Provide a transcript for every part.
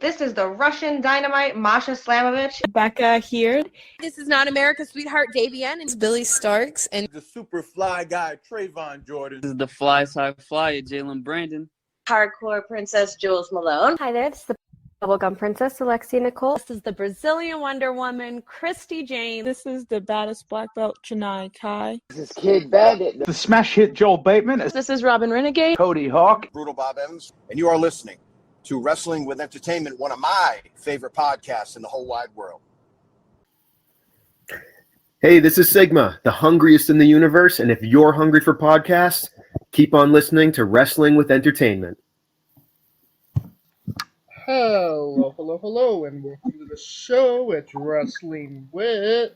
This is the Russian Dynamite, Masha Slamovich. Becca here. This is not America's Sweetheart, Davian. And It's Billy Starks. And the super fly guy, Trayvon Jordan. This is the fly side flyer, Jalen Brandon. Hardcore Princess, Jules Malone. Hi there, this is the Bubblegum Princess, Alexia Nicole. This is the Brazilian Wonder Woman, Christy Jane. This is the baddest black belt, Chennai Kai. This is Kid Bandit. The smash hit Joel Bateman. This is Robin Renegade. Cody Hawk. Brutal Bob Evans. And you are listening to Wrestling with Entertainment, one of my favorite podcasts in the whole wide world. Hey, this is Sigma, the hungriest in the universe. And if you're hungry for podcasts, keep on listening to Wrestling with Entertainment. Hello, and welcome to the show. It's Wrestling with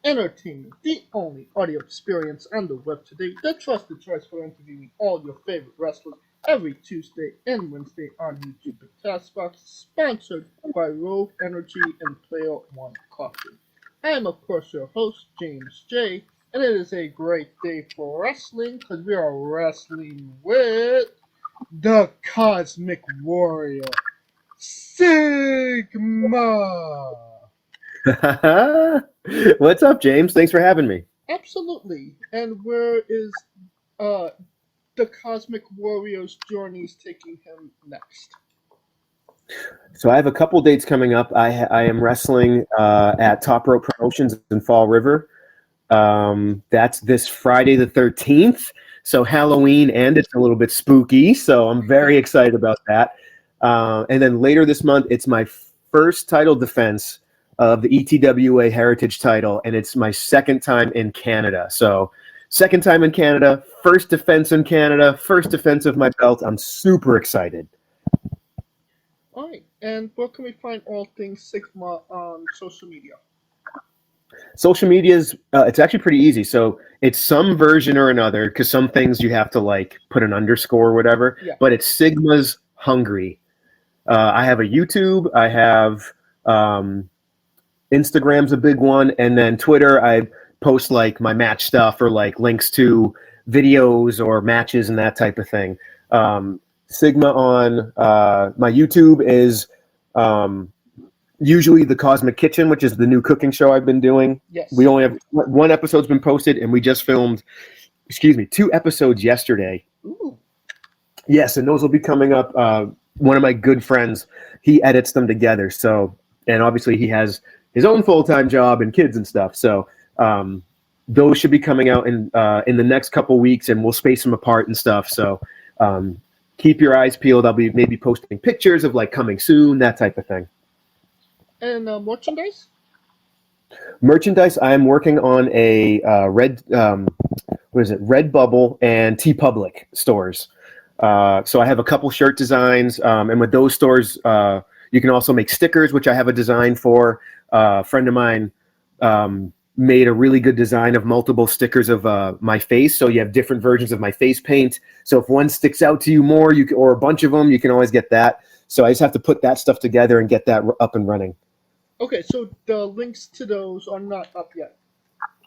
Entertainment, the only audio experience on the web today, the trusted choice for interviewing all your favorite wrestlers every Tuesday and Wednesday on YouTube and Castbox, sponsored by Rove Energy and Player One Coffee. I am, of course, your host, James J., and it is a great day for wrestling because we are wrestling with the Cosmic Warrior, Sigma! What's up, James? Thanks for having me. Absolutely. And where is the Cosmic Warrior's journeys taking him next? So I have a couple dates coming up. I am wrestling at Top Rope Promotions in Fall River. That's this Friday the 13th. So Halloween, and it's a little bit spooky. So I'm very excited about that. And then later this month, it's my first title defense of the ETWA Heritage title, and it's my second time in Canada. So second time in Canada, first defense in Canada, first defense of my belt. I'm super excited. All right. And where can we find all things Sigma on social media? Social media is it's actually pretty easy. So it's some version or another, because some things you have to like put an underscore or whatever. Yeah. But it's Sigma's Hungry. I have a YouTube. I have Instagram's a big one, and then Twitter. I post like my match stuff or like links to videos or matches and that type of thing. Sigma on my YouTube is usually the Cosmic Kitchen, which is the new cooking show I've been doing. Yes. We only have one episode's been posted, and we just filmed, 2 episodes yesterday. Ooh. Yes, and those will be coming up. One of my good friends, he edits them together. So, and obviously he has his own full-time job and kids and stuff. So those should be coming out in the next couple weeks, and we'll space them apart and stuff. So keep your eyes peeled. I'll be maybe posting pictures of like coming soon, that type of thing. And merchandise? Merchandise, I'm working on a Redbubble and TeePublic stores. So I have a couple shirt designs, and with those stores, you can also make stickers, which I have a design for. A friend of mine made a really good design of multiple stickers of my face, so you have different versions of my face paint. So if one sticks out to you more, or a bunch of them, you can always get that. So I just have to put that stuff together and get that up and running. Okay, so the links to those are not up yet.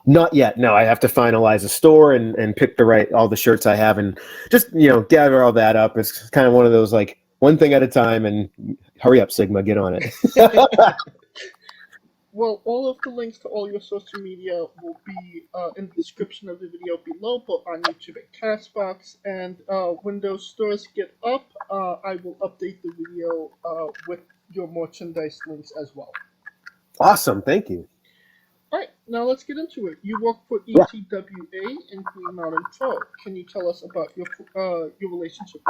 Not yet. No, I have to finalize a store and pick all the shirts I have and just, gather all that up. It's kind of one of those, like, one thing at a time, and hurry up, Sigma, get on it. Well, all of the links to all your social media will be in the description of the video below, both on YouTube and Castbox. And when those stores get up, I will update the video with your merchandise links as well. Awesome. Thank you. All right, now let's get into it. You work for ETWA in Green Mountain Pro. Can you tell us about your relationship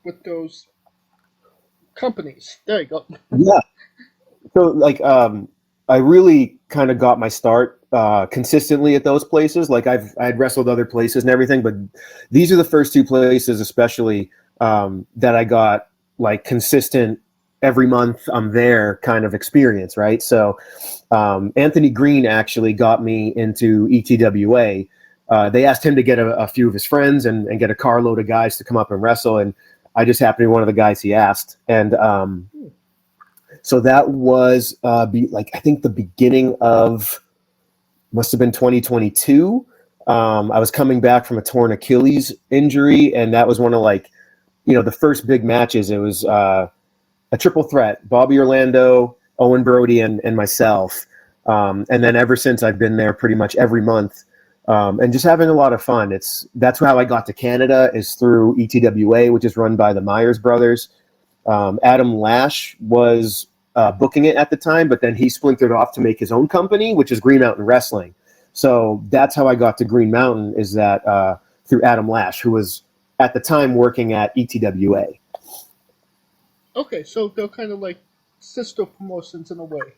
with those companies? There you go. Yeah. So, I really kind of got my start consistently at those places. Like, I'd wrestled other places and everything, but these are the first 2 places, especially that I got like consistent. Every month I'm there kind of experience, right? So Anthony Green actually got me into ETWA. They asked him to get a few of his friends and get a carload of guys to come up and wrestle, and I just happened to be one of the guys he asked. And so that was I think the beginning of, must have been 2022. I was coming back from a torn Achilles injury, and that was one of the first big matches. It was a triple threat: Bobby Orlando, Owen Brody, and myself. And then ever since, I've been there pretty much every month, and just having a lot of fun. That's how I got to Canada, is through ETWA, which is run by the Myers brothers. Adam Lash was booking it at the time, but then he splintered off to make his own company, which is Green Mountain Wrestling. So that's how I got to Green Mountain, is that through Adam Lash, who was at the time working at ETWA. Okay, so they're kind of like sister promotions in a way.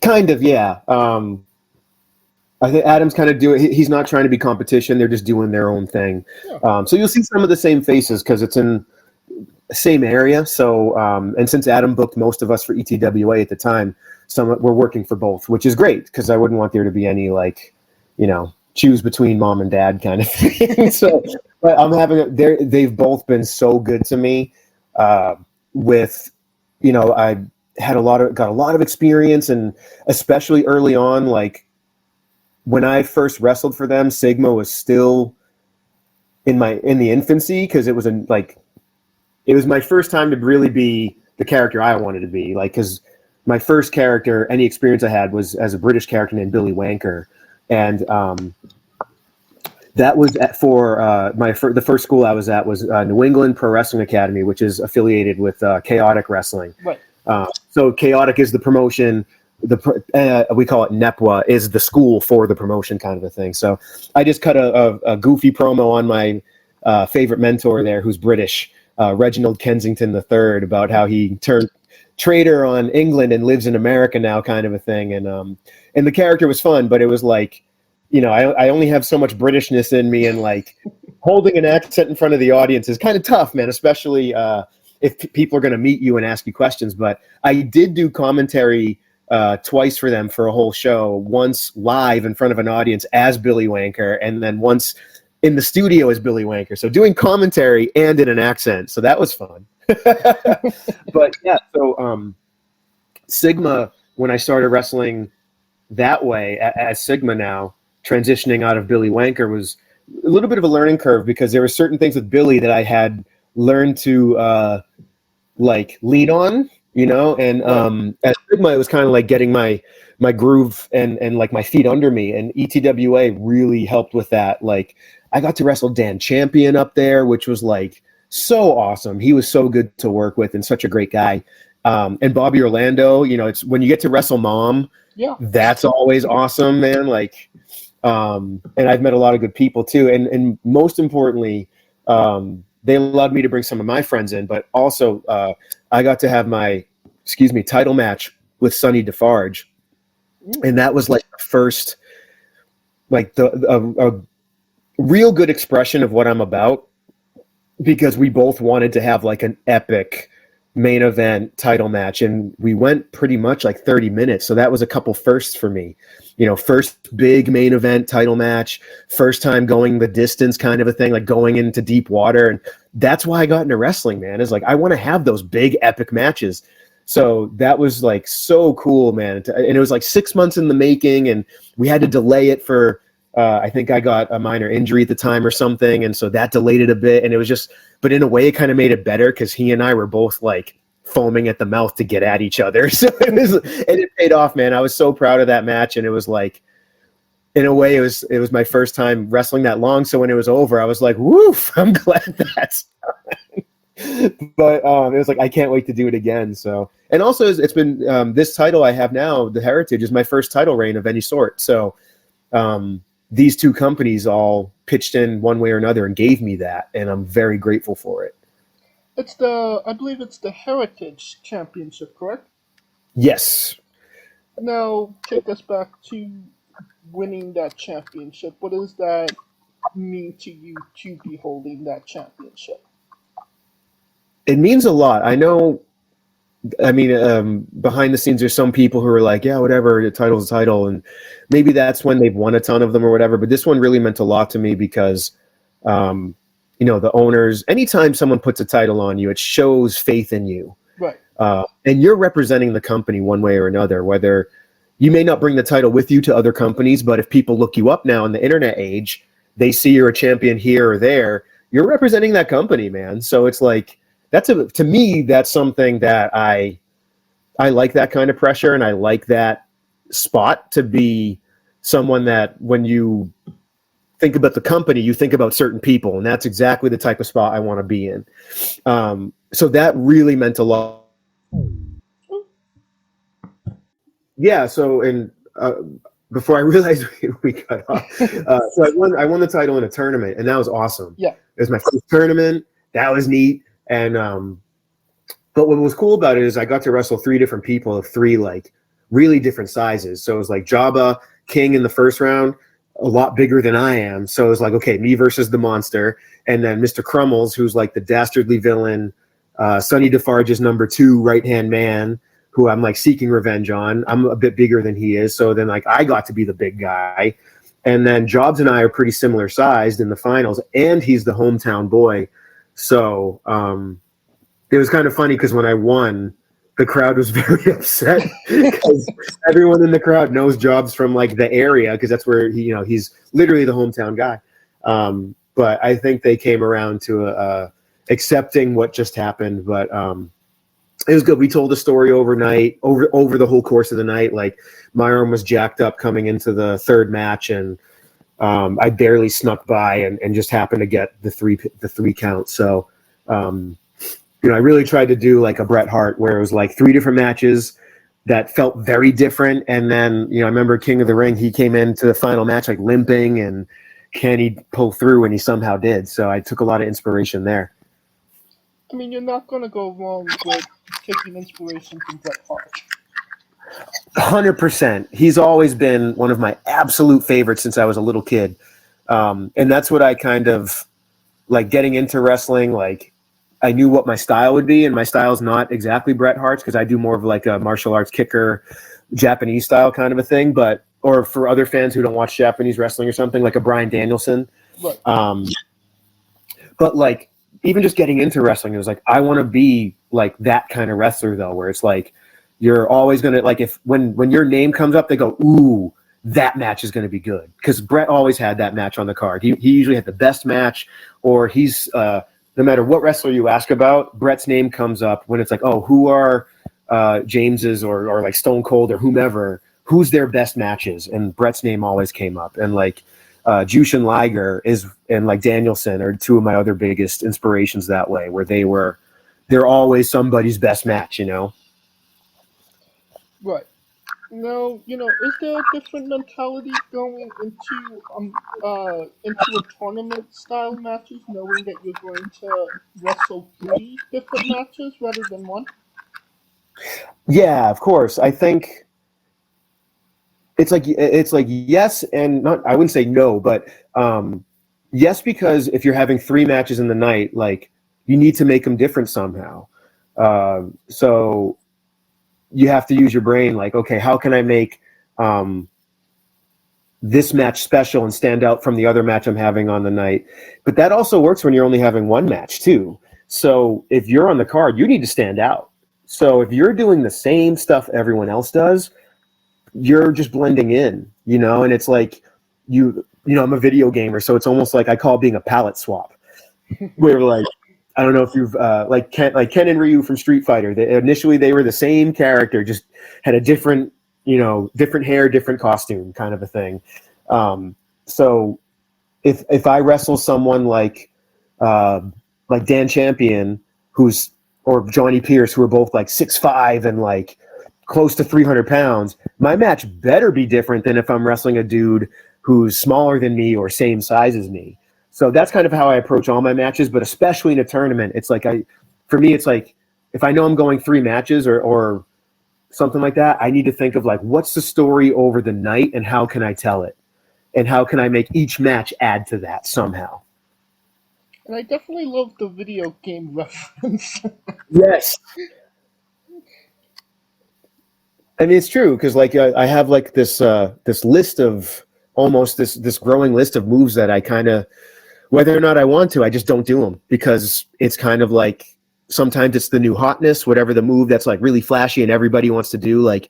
Kind of, yeah. I think Adam's kind of he's not trying to be competition. They're just doing their own thing. Yeah. So you'll see some of the same faces because it's in the same area. So, and since Adam booked most of us for ETWA at the time, we're working for both, which is great because I wouldn't want there to be any, like, choose between mom and dad kind of thing. So, but I'm they've both been so good to me. I got a lot of experience, and especially early on, like when I first wrestled for them, Sigma was still in the infancy, because it was my first time to really be the character I wanted to be. Like, because my first character, any experience I had, was as a British character named Billy Wanker, and that was the first school I was at was New England Pro Wrestling Academy, which is affiliated with Chaotic Wrestling. Right. So Chaotic is the promotion. We call it NEPWA, is the school for the promotion, kind of a thing. So I just cut a goofy promo on my favorite mentor there, who's British, Reginald Kensington III, about how he turned traitor on England and lives in America now, kind of a thing. And the character was fun, but it was like, I only have so much Britishness in me, and like holding an accent in front of the audience is kind of tough, man, especially if people are going to meet you and ask you questions. But I did do commentary twice for them for a whole show, once live in front of an audience as Billy Wanker, and then once in the studio as Billy Wanker. So doing commentary and in an accent. So that was fun. But yeah, so Sigma, when I started wrestling that way as Sigma now, transitioning out of Billy Wanker, was a little bit of a learning curve, because there were certain things with Billy that I had learned to lead on, and as Sigma, it was kind of like getting my groove and like my feet under me, and ETWA really helped with that. Like, I got to wrestle Dan Champion up there, which was like so awesome. He was so good to work with and such a great guy. And Bobby Orlando, it's when you get to wrestle Mom, yeah, that's always awesome, man. Like, and I've met a lot of good people too. And most importantly, they allowed me to bring some of my friends in, but also I got to have my, title match with Sonny Defarge. And that was like the first, like a real good expression of what I'm about, because we both wanted to have like an epic main event title match, and we went pretty much like 30 minutes. So that was a couple firsts for me, first big main event title match, first time going the distance, kind of a thing, like going into deep water. And that's why I got into wrestling, man, is like, I want to have those big epic matches. So that was like so cool, man. And it was like 6 months in the making, and we had to delay it for, I think I got a minor injury at the time or something. And so that delayed it a bit. And it was just, but in a way it kind of made it better, because he and I were both like foaming at the mouth to get at each other. So it paid off, man. I was so proud of that match. And it was like, in a way, it was my first time wrestling that long. So when it was over, I was like, woof, I'm glad that's done. But it was like, I can't wait to do it again. So, and also it's been, this title I have now, the Heritage, is my first title reign of any sort. So these two companies all pitched in one way or another and gave me that, and I'm very grateful for it. I believe it's the Heritage Championship, correct? Yes. Now, take us back to winning that championship. What does that mean to you to be holding that championship? It means a lot. I know, behind the scenes, there's some people who are like, yeah, whatever, the title's a title, and maybe that's when they've won a ton of them or whatever, but this one really meant a lot to me because, the owners, anytime someone puts a title on you, it shows faith in you. Right. And you're representing the company one way or another, whether you may not bring the title with you to other companies, but if people look you up now in the internet age, they see you're a champion here or there, you're representing that company, man. So it's like, to me, that's something that I like, that kind of pressure, and I like that spot to be someone that when you think about the company, you think about certain people, and that's exactly the type of spot I want to be in. So that really meant a lot. Yeah. So, and before I realized we got off, so I won the title in a tournament, and that was awesome. Yeah. It was my first tournament. That was neat. And but what was cool about it is I got to wrestle 3 different people of 3 like really different sizes. So it was like Jabba King in the first round, a lot bigger than I am. So it was like, okay, me versus the monster, and then Mr. Crummels, who's like the dastardly villain, Sonny Defarge's number 2 right-hand man, who I'm like seeking revenge on. I'm a bit bigger than he is. So then like I got to be the big guy. And then Jobs and I are pretty similar sized in the finals, and he's the hometown boy. So it was kind of funny because when I won, the crowd was very upset because everyone in the crowd knows Jobs from like the area, because that's where he's literally the hometown guy. But I think they came around to accepting what just happened. But it was good. We told the story overnight, over the whole course of the night. Like my arm was jacked up coming into the third match, and I barely snuck by and just happened to get the three count. So I really tried to do like a Bret Hart, where it was like 3 different matches that felt very different. And then I remember King of the Ring, he came into the final match like limping, and can he pull through? And he somehow did. So I took a lot of inspiration there. I mean, you're not going to go wrong with taking inspiration from Bret Hart. 100%. He's always been one of my absolute favorites since I was a little kid. And that's what I kind of like getting into wrestling. Like I knew what my style would be, and my style is not exactly Bret Hart's, because I do more of like a martial arts kicker, Japanese style kind of a thing. But, or for other fans who don't watch Japanese wrestling or something, like a Bryan Danielson. Right. But like, even just getting into wrestling, it was like, I want to be like that kind of wrestler though, where it's like, you're always going to like, if when your name comes up, they go, ooh, that match is going to be good. Because Bret always had that match on the card. He usually had the best match, or he's, no matter what wrestler you ask about, Bret's name comes up when it's like, oh, who are James's or like Stone Cold or whomever, who's their best matches? And Bret's name always came up. And like Jushin Liger and like Danielson are 2 of my other biggest inspirations that way, where they're always somebody's best match, Right. Now, is there a different mentality going into a tournament style matches, knowing that you're going to wrestle 3 different matches rather than 1? Yeah, of course. I think it's like yes and not. I wouldn't say no, but yes, because if you're having 3 matches in the night, like you need to make them different somehow. So you have to use your brain. Like, okay, how can I make this match special and stand out from the other match I'm having on the night? But that also works when you're only having 1 match too. So if you're on the card, you need to stand out. So if you're doing the same stuff everyone else does, you're just blending in, and it's like, I'm a video gamer. So it's almost like I call being a palette swap where like, I don't know if you've like Ken and Ryu from Street Fighter. Initially they were the same character, just had a different, different hair, different costume kind of a thing. So if I wrestle someone like Dan Champion, or Johnny Pierce, who are both like 6'5" and like close to 300 pounds, my match better be different than if I'm wrestling a dude who's smaller than me or same size as me. So that's kind of how I approach all my matches, but especially in a tournament, it's like for me, it's like if I know I'm going 3 matches or something like that, I need to think of like, what's the story over the night and how can I tell it? And how can I make each match add to that somehow? And I definitely love the video game reference. Yes. I mean, it's true, because like I have like this list of almost this growing list of moves that I kind of, whether or not I want to, I just don't do them, because it's kind of like sometimes it's the new hotness, whatever the move that's like really flashy and everybody wants to do. Like,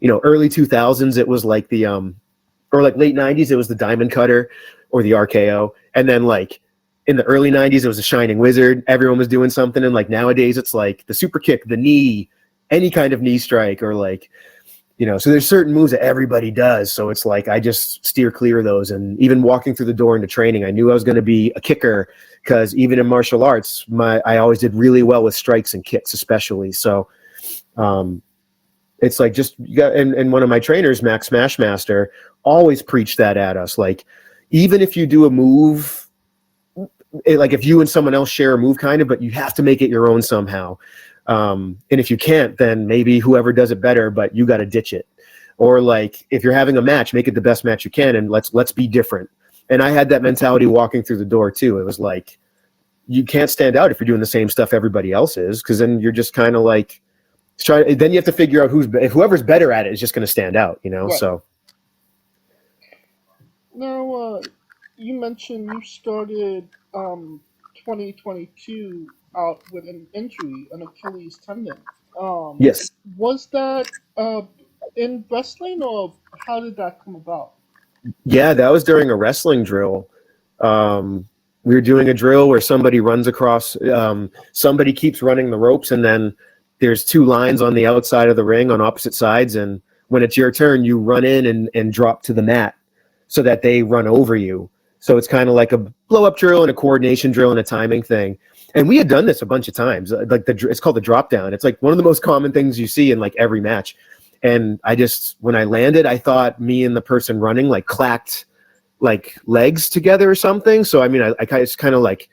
early 2000s, it was like the or like late 90s, it was the diamond cutter or the RKO, and then like in the early 90s, it was a Shining Wizard. Everyone was doing something. And like nowadays, it's like the super kick, the knee, any kind of knee strike, or like, you know, so there's certain moves that everybody does. So it's like I just steer clear of those. And even walking through the door into training, I knew I was going to be a kicker, because even in martial arts, I always did really well with strikes and kicks, especially. So it's like just you got, and one of my trainers, Max Smashmaster, always preached that at us. Like, even if you do a move, like if you and someone else share a move, kind of, but you have to make it your own somehow. And if you can't, then maybe whoever does it better, but you got to ditch it. Or like if you're having a match, make it the best match you can, and let's be different. And I had that mentality walking through the door too. It was like, you can't stand out if you're doing the same stuff everybody else is, because then you're just kind of like then you have to figure out whoever's better at it is just going to stand out, you know. Right. So now you mentioned you started 2022 out with an injury, an Achilles tendon. Yes. Was that in wrestling, or how did that come about? Yeah, that was during a wrestling drill. We were doing a drill where somebody runs across, somebody keeps running the ropes, and then there's two lines on the outside of the ring on opposite sides. And when it's your turn, you run in and drop to the mat so that they run over you. So it's kind of like a blow-up drill and a coordination drill and a timing thing. And we had done this a bunch of times. Like it's called the drop down. It's like one of the most common things you see in like every match. And when I landed, I thought me and the person running like clacked like legs together or something. So I mean, I just kind of like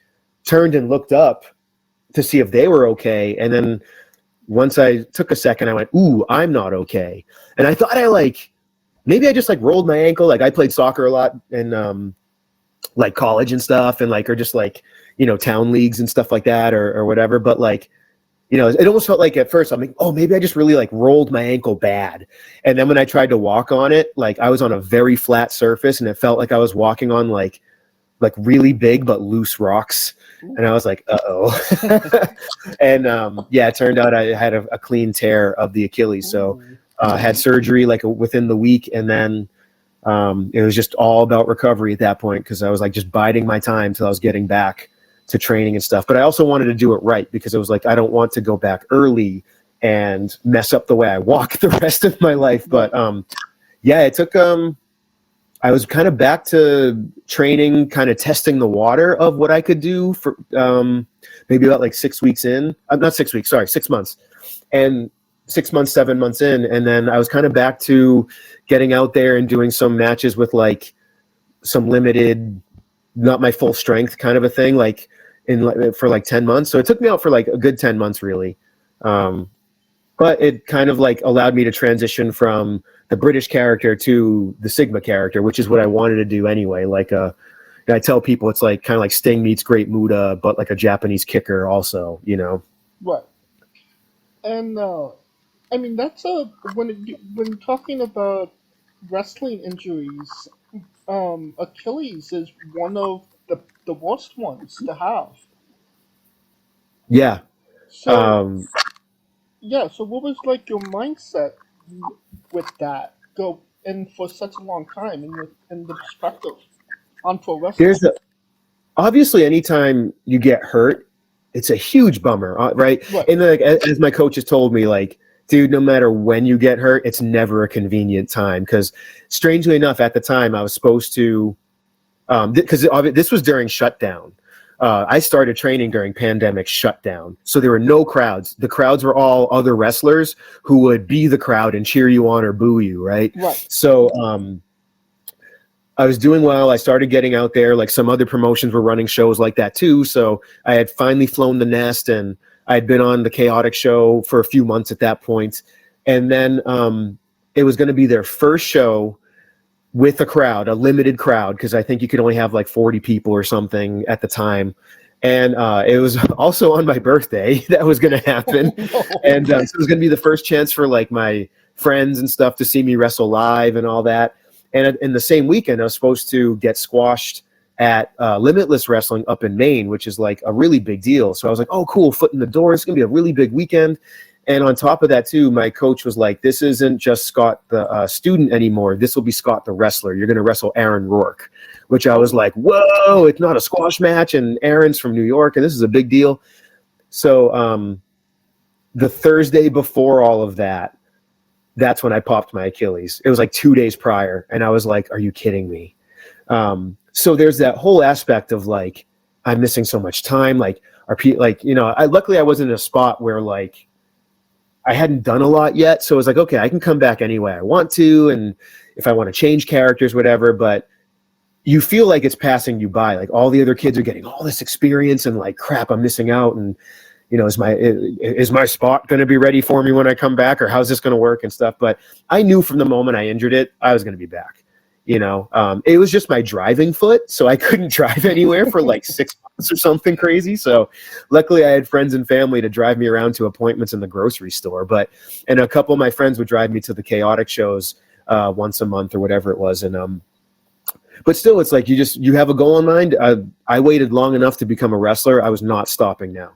turned and looked up to see if they were okay. And then once I took a second, I went, ooh, I'm not okay. And I thought maybe I just like rolled my ankle. Like I played soccer a lot in like college and stuff, and like, or just like, you know, town leagues and stuff like that, or whatever. But like, you know, it almost felt like at first I'm like, oh, maybe I just really like rolled my ankle bad. And then when I tried to walk on it, like I was on a very flat surface, and it felt like I was walking on like really big but loose rocks. And I was like, uh-oh. And yeah, it turned out I had a clean tear of the Achilles. So I had surgery like within the week. And then it was just all about recovery at that point, because I was like just biding my time till I was getting back to training and stuff. But I also wanted to do it right, because it was like, I don't want to go back early and mess up the way I walk the rest of my life. But yeah, it took I was kind of back to training, kind of testing the water of what I could do for maybe about like 6 weeks in. Not 6 weeks, sorry, 6 months. And 6 months, 7 months in. And then I was kind of back to getting out there and doing some matches with like some limited, not my full strength kind of a thing, like for like 10 months. So it took me out for like a good 10 months really. But it kind of like allowed me to transition from the British character to the Sigma character, which is what I wanted to do anyway. Like I tell people it's like kind of like Sting meets Great Muta, but like a Japanese kicker also, you know. Right. And I mean, that's when talking about wrestling injuries, Achilles is one of the worst ones to have. Yeah. So yeah. So what was like your mindset with that? Go and for such a long time in the perspective on pro wrestling. Obviously, anytime you get hurt, it's a huge bummer, right? And like as my coach has told me, like, dude, no matter when you get hurt, it's never a convenient time. Because strangely enough, at the time, I was supposed to, because this was during shutdown. I started training during pandemic shutdown. So there were no crowds. The crowds were all other wrestlers who would be the crowd and cheer you on or boo you, right? So I was doing well. I started getting out there. Like some other promotions were running shows like that too. So I had finally flown the nest, and I had been on the Chaotic show for a few months at that point. And then it was going to be their first show with a crowd, a limited crowd, because I think you could only have like 40 people or something at the time. And it was also on my birthday that was going to happen. And so it was going to be the first chance for like my friends and stuff to see me wrestle live and all that. And in the same weekend, I was supposed to get squashed at Limitless Wrestling up in Maine, which is like a really big deal. So I was like, oh, cool, foot in the door. It's going to be a really big weekend. And on top of that, too, my coach was like, this isn't just Scott the student anymore. This will be Scott the wrestler. You're going to wrestle Aaron Rourke, which I was like, whoa, it's not a squash match, and Aaron's from New York, and this is a big deal. So the Thursday before all of that, that's when I popped my Achilles. It was like 2 days prior, and I was like, are you kidding me? So there's that whole aspect of like, I'm missing so much time. Like, luckily I wasn't in a spot where like I hadn't done a lot yet. So it was like, okay, I can come back any way I want to. And if I want to change characters, whatever, but you feel like it's passing you by. Like all the other kids are getting all this experience and like, crap, I'm missing out. And, is my spot going to be ready for me when I come back, or how's this going to work and stuff? But I knew from the moment I injured it, I was going to be back. It was just my driving foot, so I couldn't drive anywhere for like 6 months or something crazy. So luckily I had friends and family to drive me around to appointments in the grocery store. And a couple of my friends would drive me to the chaotic shows once a month or whatever it was. And but still, it's like you have a goal in mind. I waited long enough to become a wrestler. I was not stopping now.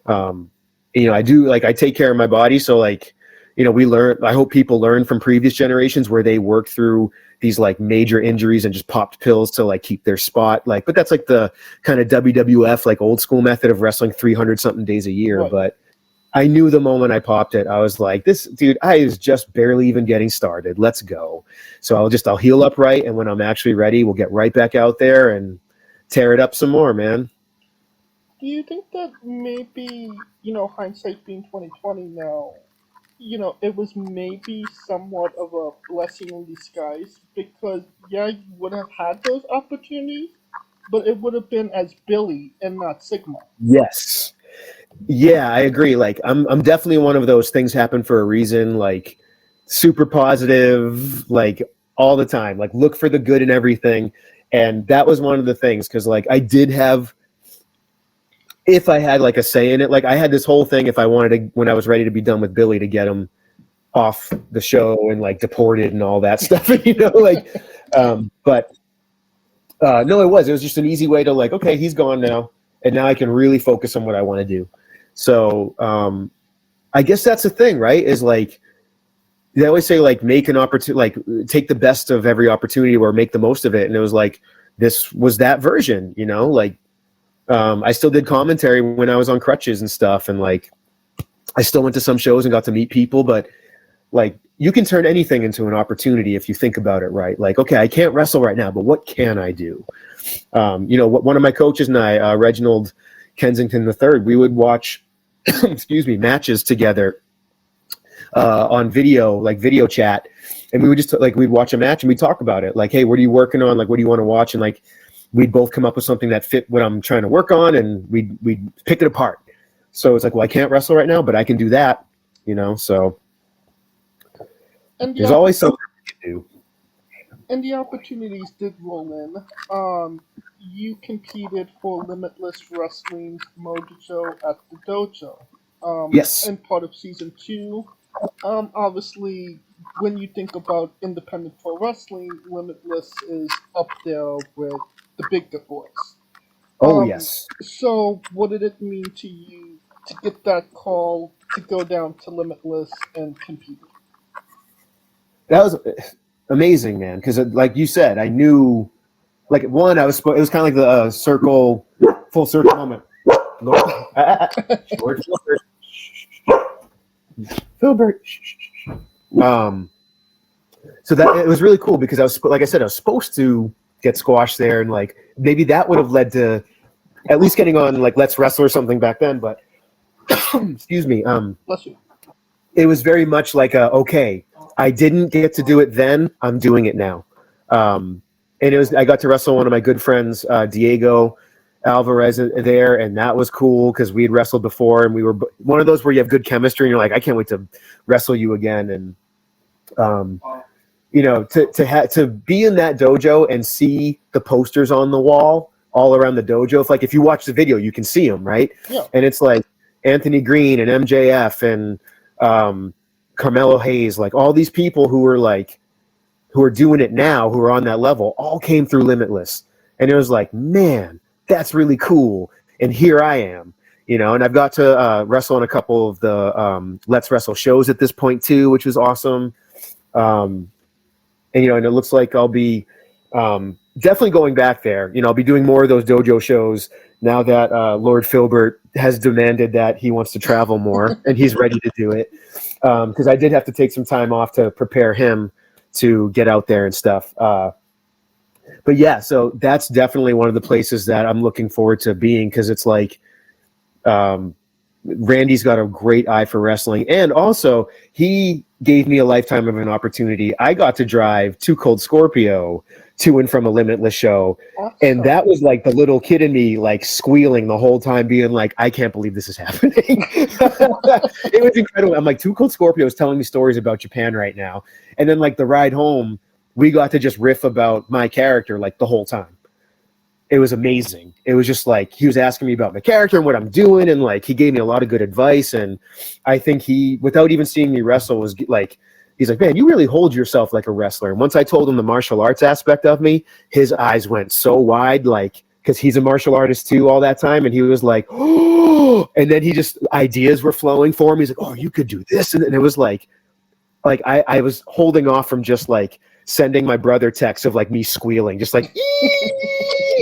I take care of my body. So like, we learn, I hope people learn from previous generations where they worked through these like major injuries and just popped pills to like keep their spot. Like, but that's like the kind of WWF, like old school method of wrestling 300 something days a year. Right. But I knew the moment I popped it, I was like, this dude, I was just barely even getting started. Let's go. So I'll heal up right. And when I'm actually ready, we'll get right back out there and tear it up some more, man. Do you think that maybe, hindsight being 2020 now, it was maybe somewhat of a blessing in disguise, because you would have had those opportunities, but it would have been as Billy and not Sigma. Yes. Yeah, I agree. Like I'm definitely one of those things happen for a reason, like super positive, like all the time, like look for the good in everything. And that was one of the things, because like I did have, if I had like a say in it, like I had this whole thing, if I wanted to, when I was ready to be done with Billy, to get him off the show and like deported and all that stuff, no, it was just an easy way to like, okay, he's gone now, and now I can really focus on what I want to do. So I guess that's the thing, right? Is like, they always say like make an opportunity, like take the best of every opportunity or make the most of it. And it was like, this was that version, like, I still did commentary when I was on crutches and stuff. And like, I still went to some shows and got to meet people, but like, you can turn anything into an opportunity if you think about it right. Like, okay, I can't wrestle right now, but what can I do? One of my coaches and I, Reginald Kensington III, we would watch, matches together on video, like video chat. And we would just like, we'd watch a match and we'd talk about it. Like, hey, what are you working on? Like, what do you want to watch? And like, we'd both come up with something that fit what I'm trying to work on, and we'd pick it apart. So it's like, well, I can't wrestle right now, but I can do that, so there's always something you can do. And the opportunities did roll in. You competed for Limitless Wrestling's Mojo at the Dojo. Yes. And part of season 2. Obviously, when you think about independent pro wrestling, Limitless is up there with the big boys. Oh, yes. So what did it mean to you to get that call to go down to Limitless and compete? That was amazing, man. Because like you said, I knew, like, one, it was kind of like the full circle moment. Filburt. So that it was really cool, because I was supposed to get squashed there, and like maybe that would have led to at least getting on like Let's Wrestle or something back then. But excuse me, Bless you. It was very much like okay, I didn't get to do it then, I'm doing it now. And I got to wrestle one of my good friends, Diego Alvarez, there, and that was cool because we had wrestled before, and we were one of those where you have good chemistry and you're like, I can't wait to wrestle you again. And to be in that dojo and see the posters on the wall all around the dojo. If you watch the video, you can see them, right? Yeah. And it's like Anthony Green and MJF and Carmelo Hayes, like all these people who are doing it now, who are on that level, all came through Limitless. And it was like, man, that's really cool. And here I am, and I've got to wrestle on a couple of the Let's Wrestle shows at this point too, which was awesome. And it looks like I'll be definitely going back there. I'll be doing more of those dojo shows now that Lord Filburt has demanded that he wants to travel more, and he's ready to do it. Because I did have to take some time off to prepare him to get out there and stuff. But yeah, so that's definitely one of the places that I'm looking forward to being, because it's like Randy's got a great eye for wrestling, and also he gave me a lifetime of an opportunity. I got to drive to Cold Scorpio to and from a Limitless show, and that was like the little kid in me like squealing the whole time, being like, I can't believe this is happening. It was incredible. I'm like, Two Cold Scorpio is telling me stories about Japan right now, and then like the ride home, we got to just riff about my character like the whole time. It was amazing. It was just like he was asking me about my character and what I'm doing, and like he gave me a lot of good advice. And I think he, without even seeing me wrestle, was like, he's like, man, you really hold yourself like a wrestler. And once I told him the martial arts aspect of me, his eyes went so wide, like, because he's a martial artist too all that time. And he was like, oh, and then he just, ideas were flowing for him. He's like, oh, you could do this. And it was like I was holding off from just like sending my brother texts of like me squealing, just like,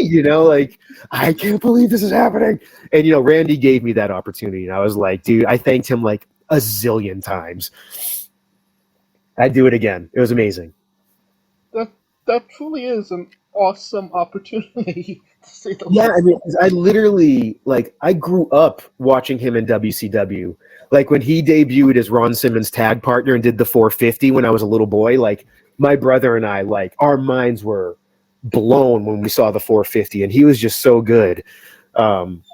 like, I can't believe this is happening. And, Randy gave me that opportunity. And I was like, dude, I thanked him like a zillion times. I'd do it again. It was amazing. That truly is an awesome opportunity, to say the Yeah, least. I mean, I literally, like, I grew up watching him in WCW. Like, when he debuted as Ron Simmons' tag partner and did the 450 when I was a little boy, like, my brother and I, like, our minds were blown when we saw the 450, and he was just so good.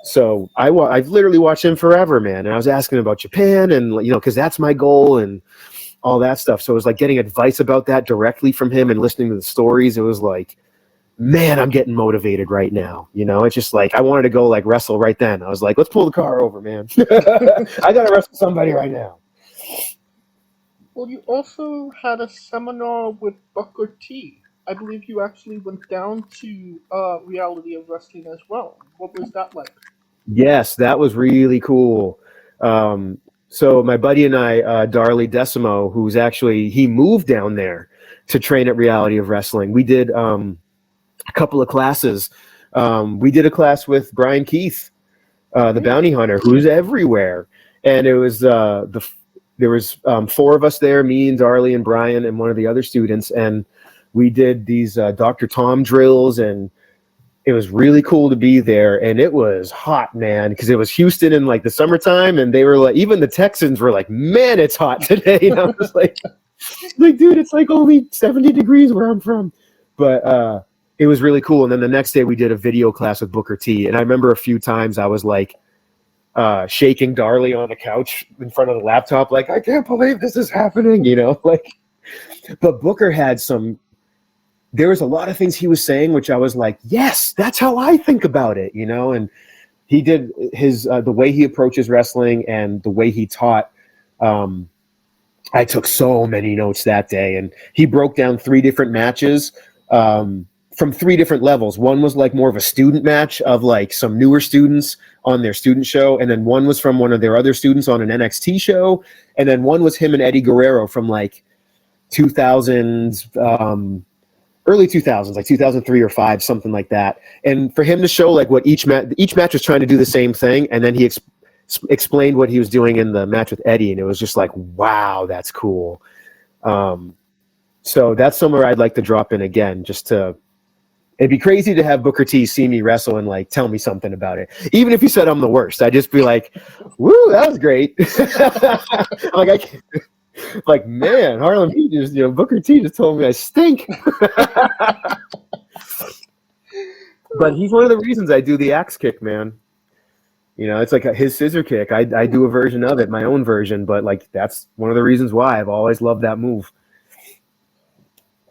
So I've literally watched him forever, man. And I was asking about Japan and, because that's my goal and all that stuff. So it was like getting advice about that directly from him and listening to the stories. It was like, man, I'm getting motivated right now. It's just like, I wanted to go like wrestle right then. I was like, let's pull the car over, man. I got to wrestle somebody right now. Well, you also had a seminar with Booker T. I believe you actually went down to Reality of Wrestling as well. What was that like? Yes, that was really cool. So my buddy and I, Darley Decimo, who's actually, he moved down there to train at Reality of Wrestling. We did a couple of classes. We did a class with Brian Keith, the bounty hunter, who's everywhere. And it was there was 4 of us there, me and Darley and Brian and one of the other students, and we did these Dr. Tom drills, and it was really cool to be there. And it was hot, man, because it was Houston in like the summertime, and they were like, even the Texans were like, man, it's hot today. And I was like, dude, it's like only 70 degrees where I'm from. But it was really cool. And then the next day we did a video class with Booker T. And I remember a few times I was like shaking Darley on the couch in front of the laptop, like, I can't believe this is happening, like. But Booker had there was a lot of things he was saying, which I was like, yes, that's how I think about it, and he did his, the way he approaches wrestling and the way he taught. I took so many notes that day, and he broke down 3 different matches from 3 different levels. One was like more of a student match of like some newer students on their student show. And then one was from one of their other students on an NXT show. And then one was him and Eddie Guerrero from like 2000s, early 2000s, like 2003 or 5, something like that. And for him to show like what each match was trying to do the same thing, and then he explained what he was doing in the match with Eddie, and it was just like, wow, that's cool. So that's somewhere I'd like to drop in again, it'd be crazy to have Booker T see me wrestle and like tell me something about it. Even if he said I'm the worst, I'd just be like, woo, that was great. Like, I can't. Like, man, Harlem Heat just, Booker T just told me I stink. But he's one of the reasons I do the axe kick, man. It's like his scissor kick. I do a version of it, my own version, but like that's one of the reasons why I've always loved that move.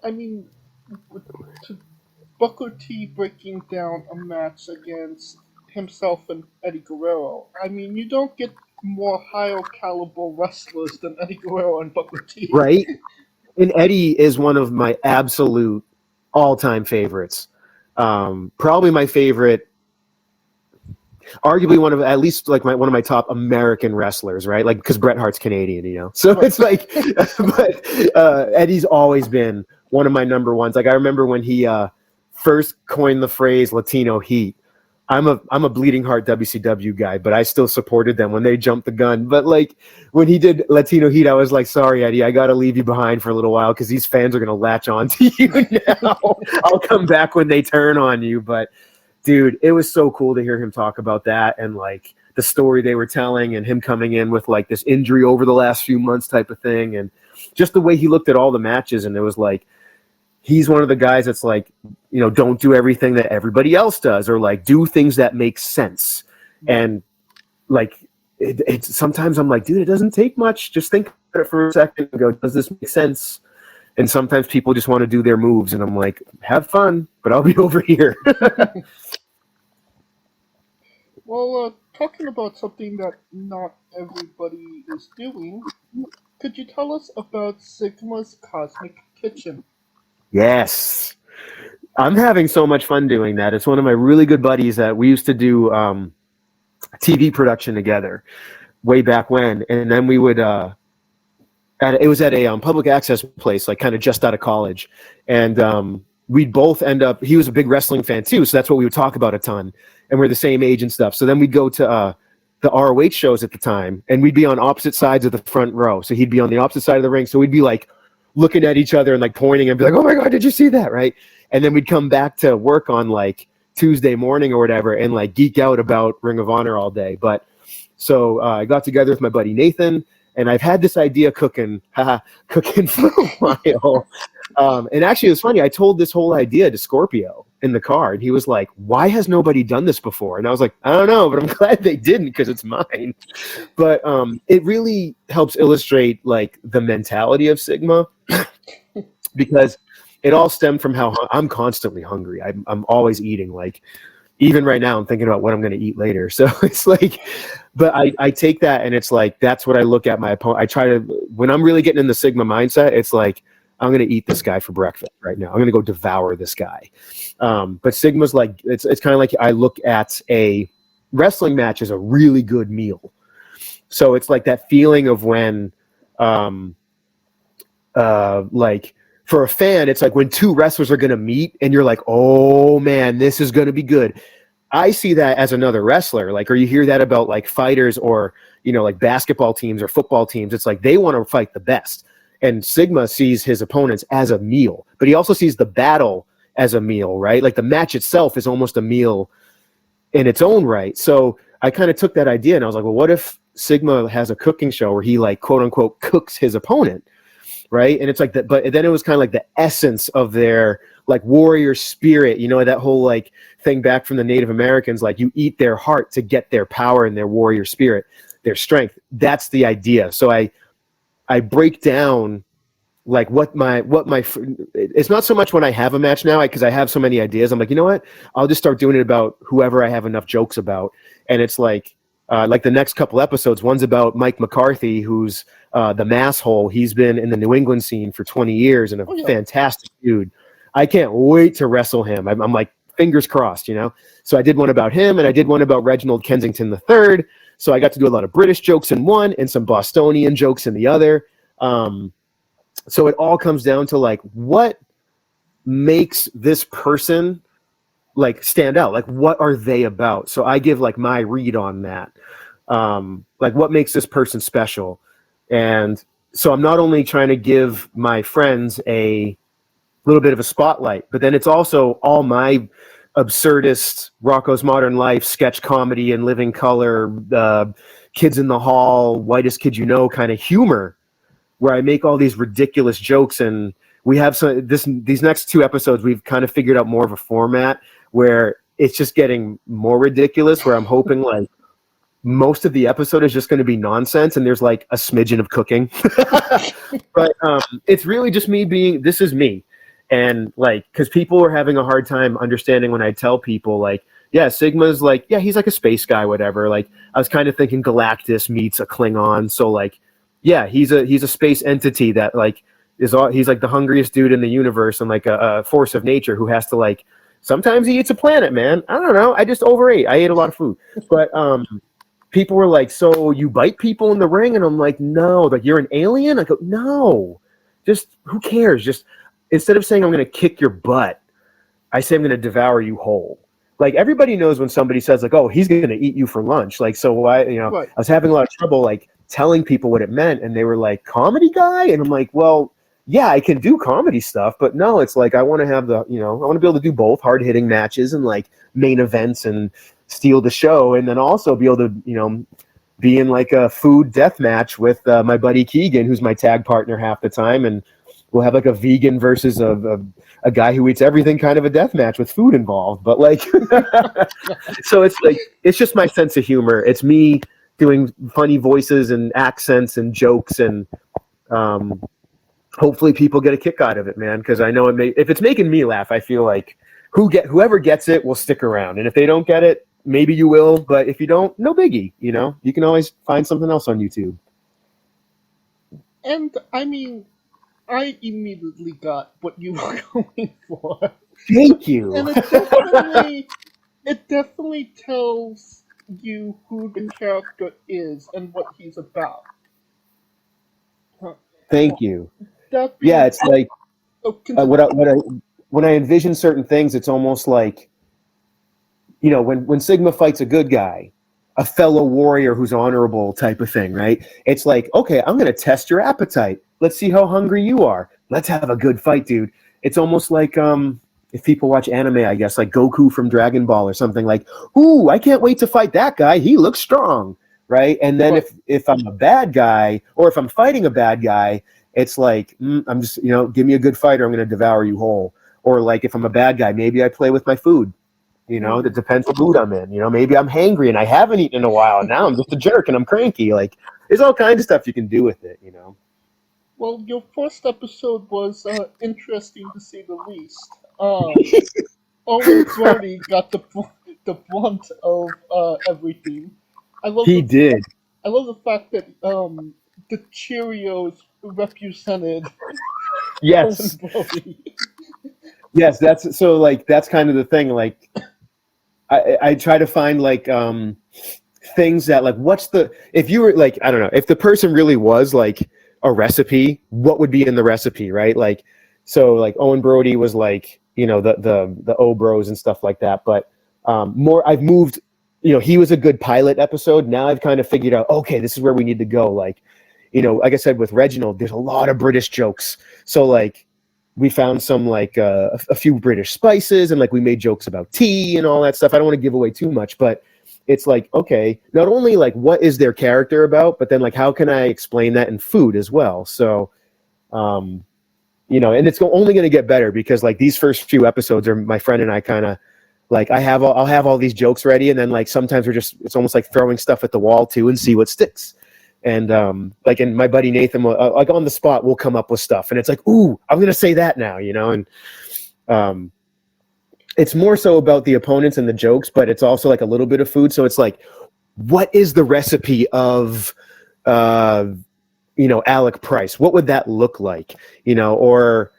I mean, Booker T breaking down a match against himself and Eddie Guerrero. I mean, you don't get more higher caliber wrestlers than Eddie Guerrero and Booker T. Right? And Eddie is one of my absolute all-time favorites. Probably my favorite, arguably one of my top American wrestlers, right? Like, because Bret Hart's Canadian, So it's like, but Eddie's always been one of my number ones. Like, I remember when he first coined the phrase Latino Heat. I'm a bleeding heart WCW guy, but I still supported them when they jumped the gun. But like when he did Latino Heat, I was like, sorry, Eddie, I got to leave you behind for a little while because these fans are going to latch on to you now. I'll come back when they turn on you. But dude, it was so cool to hear him talk about that and like the story they were telling and him coming in with like this injury over the last few months type of thing. And just the way he looked at all the matches. And it was like, he's one of the guys that's like, you know, don't do everything that everybody else does, or like do things that make sense. And like, it's sometimes I'm like, dude, it doesn't take much. Just think about it for a second and go, does this make sense? And sometimes people just want to do their moves. And I'm like, have fun, but I'll be over here. Well, talking about something that not everybody is doing, could you tell us about Sigma's Cosmic Kitchen? Yes. I'm having so much fun doing that. It's one of my really good buddies that we used to do TV production together way back when. And then we would, it was at a public access place, like kind of just out of college. And we'd both end up, he was a big wrestling fan too. So that's what we would talk about a ton. And we're the same age and stuff. So then we'd go to the ROH shows at the time, and we'd be on opposite sides of the front row. So he'd be on the opposite side of the ring. So we'd be like looking at each other and like pointing and be like, oh my God, did you see that? Right. And then we'd come back to work on like Tuesday morning or whatever and like geek out about Ring of Honor all day. But so I got together with my buddy Nathan, and I've had this idea cooking for a while. And actually, it was funny. I told this whole idea to Scorpio in the car, and he was like, why has nobody done this before? And I was like, I don't know, but I'm glad they didn't because it's mine. But it really helps illustrate like the mentality of Sigma because it all stemmed from how I'm constantly hungry. I'm always eating. Like even right now, I'm thinking about what I'm going to eat later. So it's like, but I take that and it's like, that's what I look at my opponent. I try to, when I'm really getting in the Sigma mindset, it's like, I'm going to eat this guy for breakfast right now. I'm going to go devour this guy. But Sigma's like, it's kind of like I look at a wrestling match as a really good meal. So it's like that feeling of when, like for a fan, it's like when two wrestlers are going to meet and you're like, oh man, this is going to be good. I see that as another wrestler. Like, or you hear that about like fighters or, you know, like basketball teams or football teams. It's like they want to fight the best. And Sigma sees his opponents as a meal, but he also sees the battle as a meal, right? Like the match itself is almost a meal in its own right. So I kind of took that idea and I was like, well, what if Sigma has a cooking show where he like, quote unquote, cooks his opponent, right? And it's like that, but then it was kind of like the essence of their like warrior spirit, you know, that whole like thing back from the Native Americans, like you eat their heart to get their power and their warrior spirit, their strength. That's the idea. So I break down like what my it's not so much when I have a match now because I have so many ideas. I'm like, you know what? I'll just start doing it about whoever I have enough jokes about. And it's like the next couple episodes, one's about Mike McCarthy, who's the mass hole. He's been in the New England scene for 20 years and a fantastic dude. I can't wait to wrestle him. I'm like, fingers crossed, you know? So I did one about him and I did one about Reginald Kensington III. So I got to do a lot of British jokes in one and some Bostonian jokes in the other. So it all comes down to like, what makes this person like stand out? Like, what are they about? So I give like my read on that. Like what makes this person special? And so I'm not only trying to give my friends a little bit of a spotlight, but then it's also all my absurdist Rocco's Modern Life sketch comedy and Living Color, Kids in the Hall, Whitest Kid You Know kind of humor, where I make all these ridiculous jokes. And we have these next two episodes, we've kind of figured out more of a format where it's just getting more ridiculous, where I'm hoping like most of the episode is just going to be nonsense and there's like a smidgen of cooking. But it's really just me being, this is me. And like, because people are having a hard time understanding when I tell people like, yeah, Sigma's like, yeah, he's like a space guy, whatever. Like I was kind of thinking Galactus meets a Klingon. So like, yeah, he's a space entity that like he's like the hungriest dude in the universe and like a force of nature who has to like, sometimes he eats a planet, man. I don't know. I just overate. I ate a lot of food. But people were like, so you bite people in the ring? And I'm like, no, like you're an alien? I go, no, just who cares? Just instead of saying I'm going to kick your butt, I say I'm going to devour you whole. Like, everybody knows when somebody says, like, oh, he's going to eat you for lunch. Like, so why, Right. I was having a lot of trouble, like, telling people what it meant. And they were like, comedy guy? And I'm like, well, yeah, I can do comedy stuff. But no, it's like, I want to have I want to be able to do both hard-hitting matches and, like, main events and steal the show. And then also be able to, be in, like, a food death match with my buddy Keegan, who's my tag partner half the time. And we'll have, like, a vegan versus a guy who eats everything kind of a death match with food involved. But, like, so it's like, it's just my sense of humor. It's me doing funny voices and accents and jokes, and hopefully people get a kick out of it, man. Because I know if it's making me laugh, I feel like whoever gets it will stick around. And if they don't get it, maybe you will. But if you don't, no biggie. You can always find something else on YouTube. And I mean, I immediately got what you were going for. Thank you. And it definitely tells you who the character is and what he's about. Thank you. That being, Yeah, it's like continue. when I envision certain things, it's almost like, when Sigma fights a good guy, a fellow warrior who's honorable type of thing, right? It's like, okay, I'm going to test your appetite. Let's see how hungry you are. Let's have a good fight, dude. It's almost like if people watch anime, I guess, like Goku from Dragon Ball or something, like, ooh, I can't wait to fight that guy. He looks strong, right? And then if I'm a bad guy, or if I'm fighting a bad guy, it's like, I'm just, give me a good fight or I'm going to devour you whole. Or like if I'm a bad guy, maybe I play with my food. It depends what mood I'm in. Maybe I'm hangry and I haven't eaten in a while, and now I'm just a jerk and I'm cranky. Like, there's all kinds of stuff you can do with it, Well, your first episode was interesting to say the least. Owen Brody got the brunt of everything. He did. I love the fact that the Cheerios represented Yes. Owen Brody. Yes, that's kind of the thing. Like, I try to find like things that, like, if you were like, I don't know, if the person really was like a recipe, what would be in the recipe, right? Like, so like Owen Brody was like, the O Bros and stuff like that. But I've moved, he was a good pilot episode. Now I've kind of figured out, okay, this is where we need to go. Like, like I said with Reginald, there's a lot of British jokes. So like, we found some like a few British spices, and like we made jokes about tea and all that stuff. I don't want to give away too much, but it's like, okay, not only like what is their character about, but then like how can I explain that in food as well? So, and it's only going to get better because like these first few episodes are my friend and I kind of like I'll have all these jokes ready, and then like sometimes it's almost like throwing stuff at the wall too and see what sticks. And and my buddy Nathan will, like on the spot, will come up with stuff, and it's like, ooh, I'm gonna say that now, and it's more so about the opponents and the jokes, but it's also like a little bit of food. So it's like, what is the recipe of Alec Price? What would that look like? Or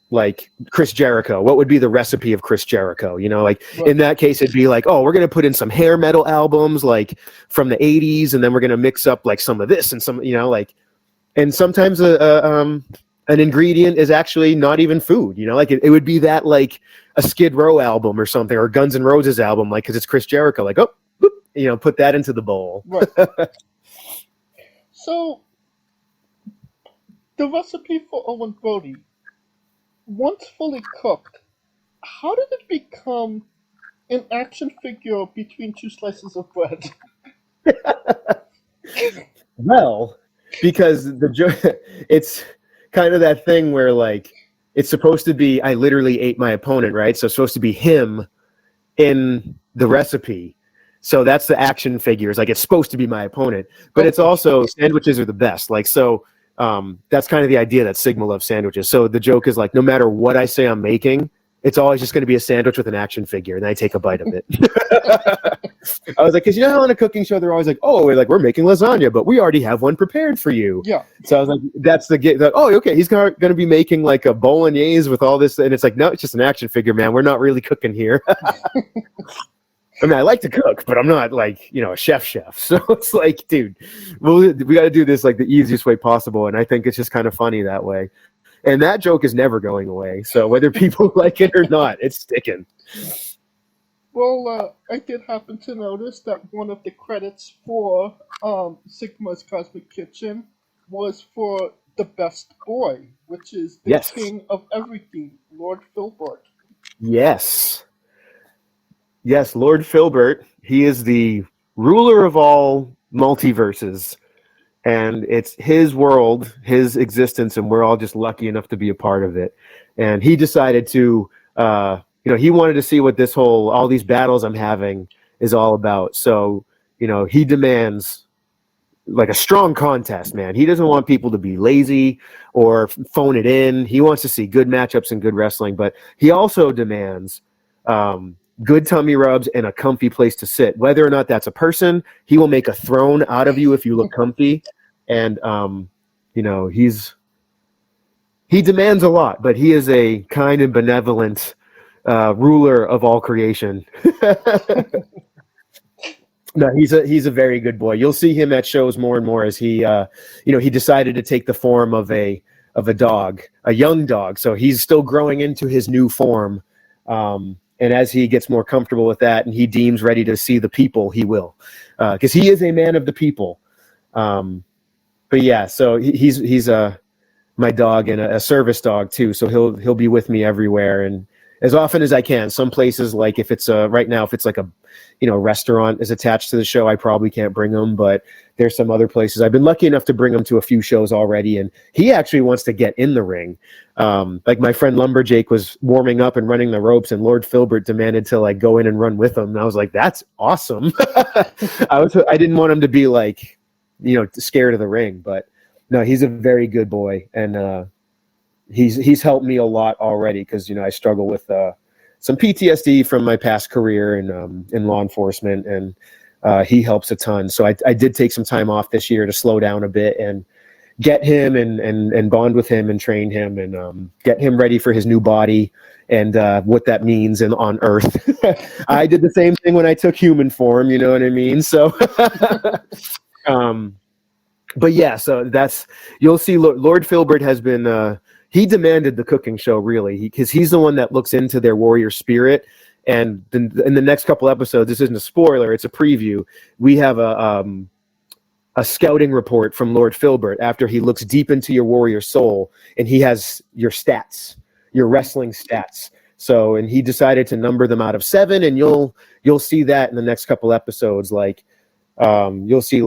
like Chris Jericho, what would be the recipe of Chris Jericho? In that case, it'd be like, oh, we're going to put in some hair metal albums like from the 80s, and then we're going to mix up like some of this and some, and sometimes an ingredient is actually not even food, like it would be that like a Skid Row album or something, or Guns N' Roses album, like, because it's Chris Jericho, like, oh, boop, put that into the bowl. Right. So the recipe for Owen Brody, once fully cooked, how did it become an action figure between two slices of bread? Well, because it's kind of that thing where like it's supposed to be, I literally ate my opponent, right? So it's supposed to be him in the recipe. So that's the action figures. Like, it's supposed to be my opponent, but it's also, sandwiches are the best. Like, so that's kind of the idea that Sigma loves sandwiches. So the joke is like, no matter what I say I'm making, it's always just going to be a sandwich with an action figure, and I take a bite of it. I was like, because how on a cooking show they're always like, oh, we're making lasagna, but we already have one prepared for you. Yeah. So I was like, that's oh, okay, he's going to be making like a bolognese with all this, and it's like, no, it's just an action figure, man. We're not really cooking here. I mean, I like to cook, but I'm not like, a chef. So it's like, dude, we got to do this like the easiest way possible, and I think it's just kind of funny that way. And that joke is never going away. So whether people like it or not, it's sticking. Well, I did happen to notice that one of the credits for Sigma's Cosmic Kitchen was for the best boy, which is the Yes. king of everything, Lord Filburt. Yes. Yes, Lord Filburt. He is the ruler of all multiverses. And it's his world, his existence, and we're all just lucky enough to be a part of it. And he decided to, he wanted to see what all these battles I'm having is all about. So, he demands like a strong contest, man. He doesn't want people to be lazy or phone it in. He wants to see good matchups and good wrestling, but he also demands good tummy rubs and a comfy place to sit. Whether or not that's a person, he will make a throne out of you if you look comfy. And he demands a lot, but he is a kind and benevolent ruler of all creation. No, he's a very good boy. You'll see him at shows more and more as he he decided to take the form of a dog, a young dog. So he's still growing into his new form. And as he gets more comfortable with that and he deems ready to see the people, he will. Because he is a man of the people. But yeah, so he's my dog and a service dog too. So he'll be with me everywhere and as often as I can. Some places, like if it's right now, if it's like a restaurant is attached to the show, I probably can't bring him. But there's some other places I've been lucky enough to bring him to a few shows already, and he actually wants to get in the ring. Like my friend Lumberjake was warming up and running the ropes, and Lord Filburt demanded to like go in and run with him. And I was like, that's awesome. I didn't want him to be like scared of the ring, but no, he's a very good boy, and he's helped me a lot already because I struggle with some PTSD from my past career in law enforcement, and he helps a ton. So I did take some time off this year to slow down a bit and get him and bond with him and train him and get him ready for his new body and what that means on Earth. I did the same thing when I took human form, you know what I mean? So but yeah, so you'll see Lord Filburt has been he demanded the cooking show, really, because he's the one that looks into their warrior spirit. And in the next couple episodes, this isn't a spoiler, it's a preview. We have a scouting report from Lord Filburt after he looks deep into your warrior soul, and he has your stats, your wrestling stats. So, and he decided to number them out of 7, and you'll see that in the next couple episodes. Like, you'll see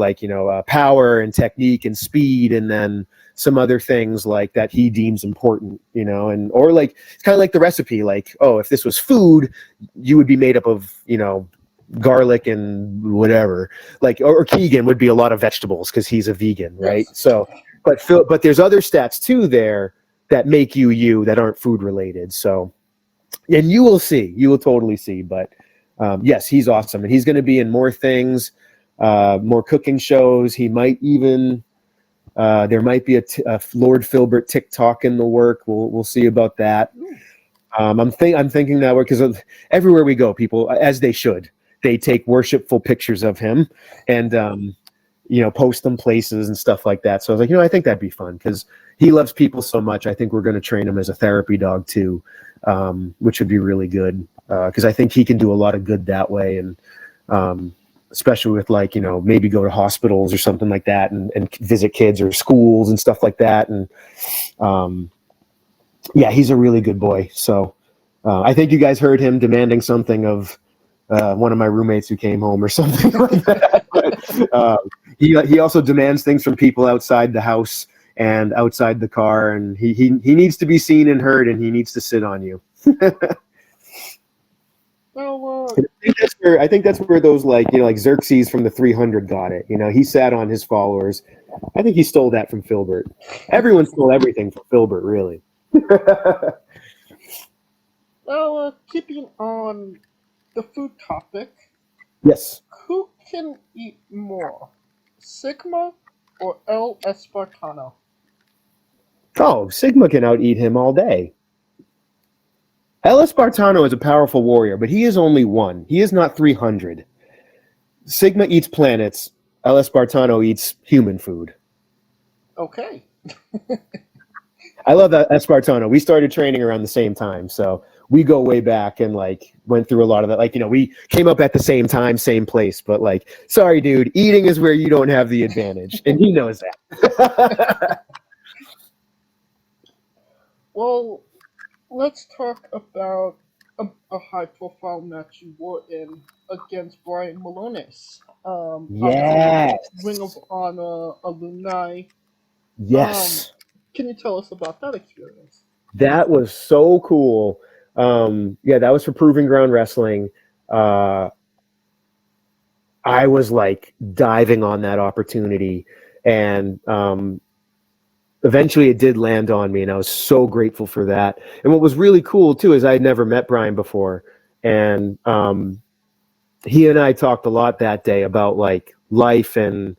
power and technique and speed, and then some other things like that he deems important, or like it's kind of like the recipe, like, oh, if this was food, you would be made up of garlic and whatever, like, or Keegan would be a lot of vegetables because he's a vegan, right? Yes. So but there's other stats too there that make you that aren't food related. So, and you will totally see. But yes, he's awesome, and he's going to be in more things, more cooking shows. He might even there might be a Lord Filburt TikTok in the work. We'll see about that. I'm thinking that because everywhere we go, people, as they should, they take worshipful pictures of him and post them places and stuff like that. So I was like, I think that'd be fun because he loves people so much. I think we're going to train him as a therapy dog too, which would be really good because I think he can do a lot of good that way. And especially with maybe go to hospitals or something like that and visit kids or schools and stuff like that. And yeah, he's a really good boy. So I think you guys heard him demanding something of one of my roommates who came home or something like that. But, he also demands things from people outside the house and outside the car, and he needs to be seen and heard, and he needs to sit on you. I think that's where those like Xerxes from the 300 got it. He sat on his followers. I think he stole that from Filburt. Everyone stole everything from Filburt, really. Well, keeping on the food topic. Yes. Who can eat more, Sigma or El Espartano? Oh, Sigma can out-eat him all day. El Espartano is a powerful warrior, but he is only 1. He is not 300. Sigma eats planets. El Espartano eats human food. Okay. I love that Espartano. We started training around the same time, so we go way back and like went through a lot of that. Like, you know, we came up at the same time, same place, but like, sorry, dude, eating is where you don't have the advantage, and he knows that. Well, let's talk about a high-profile match you were in against Brian Milonas. Yes. Ring of Honor alumni. Yes. Can you tell us about that experience? That was so cool. Yeah, that was for Proving Ground Wrestling. I was like diving on that opportunity, and eventually it did land on me, and I was so grateful for that. And what was really cool too is I had never met Brian before, and he and I talked a lot that day about like life and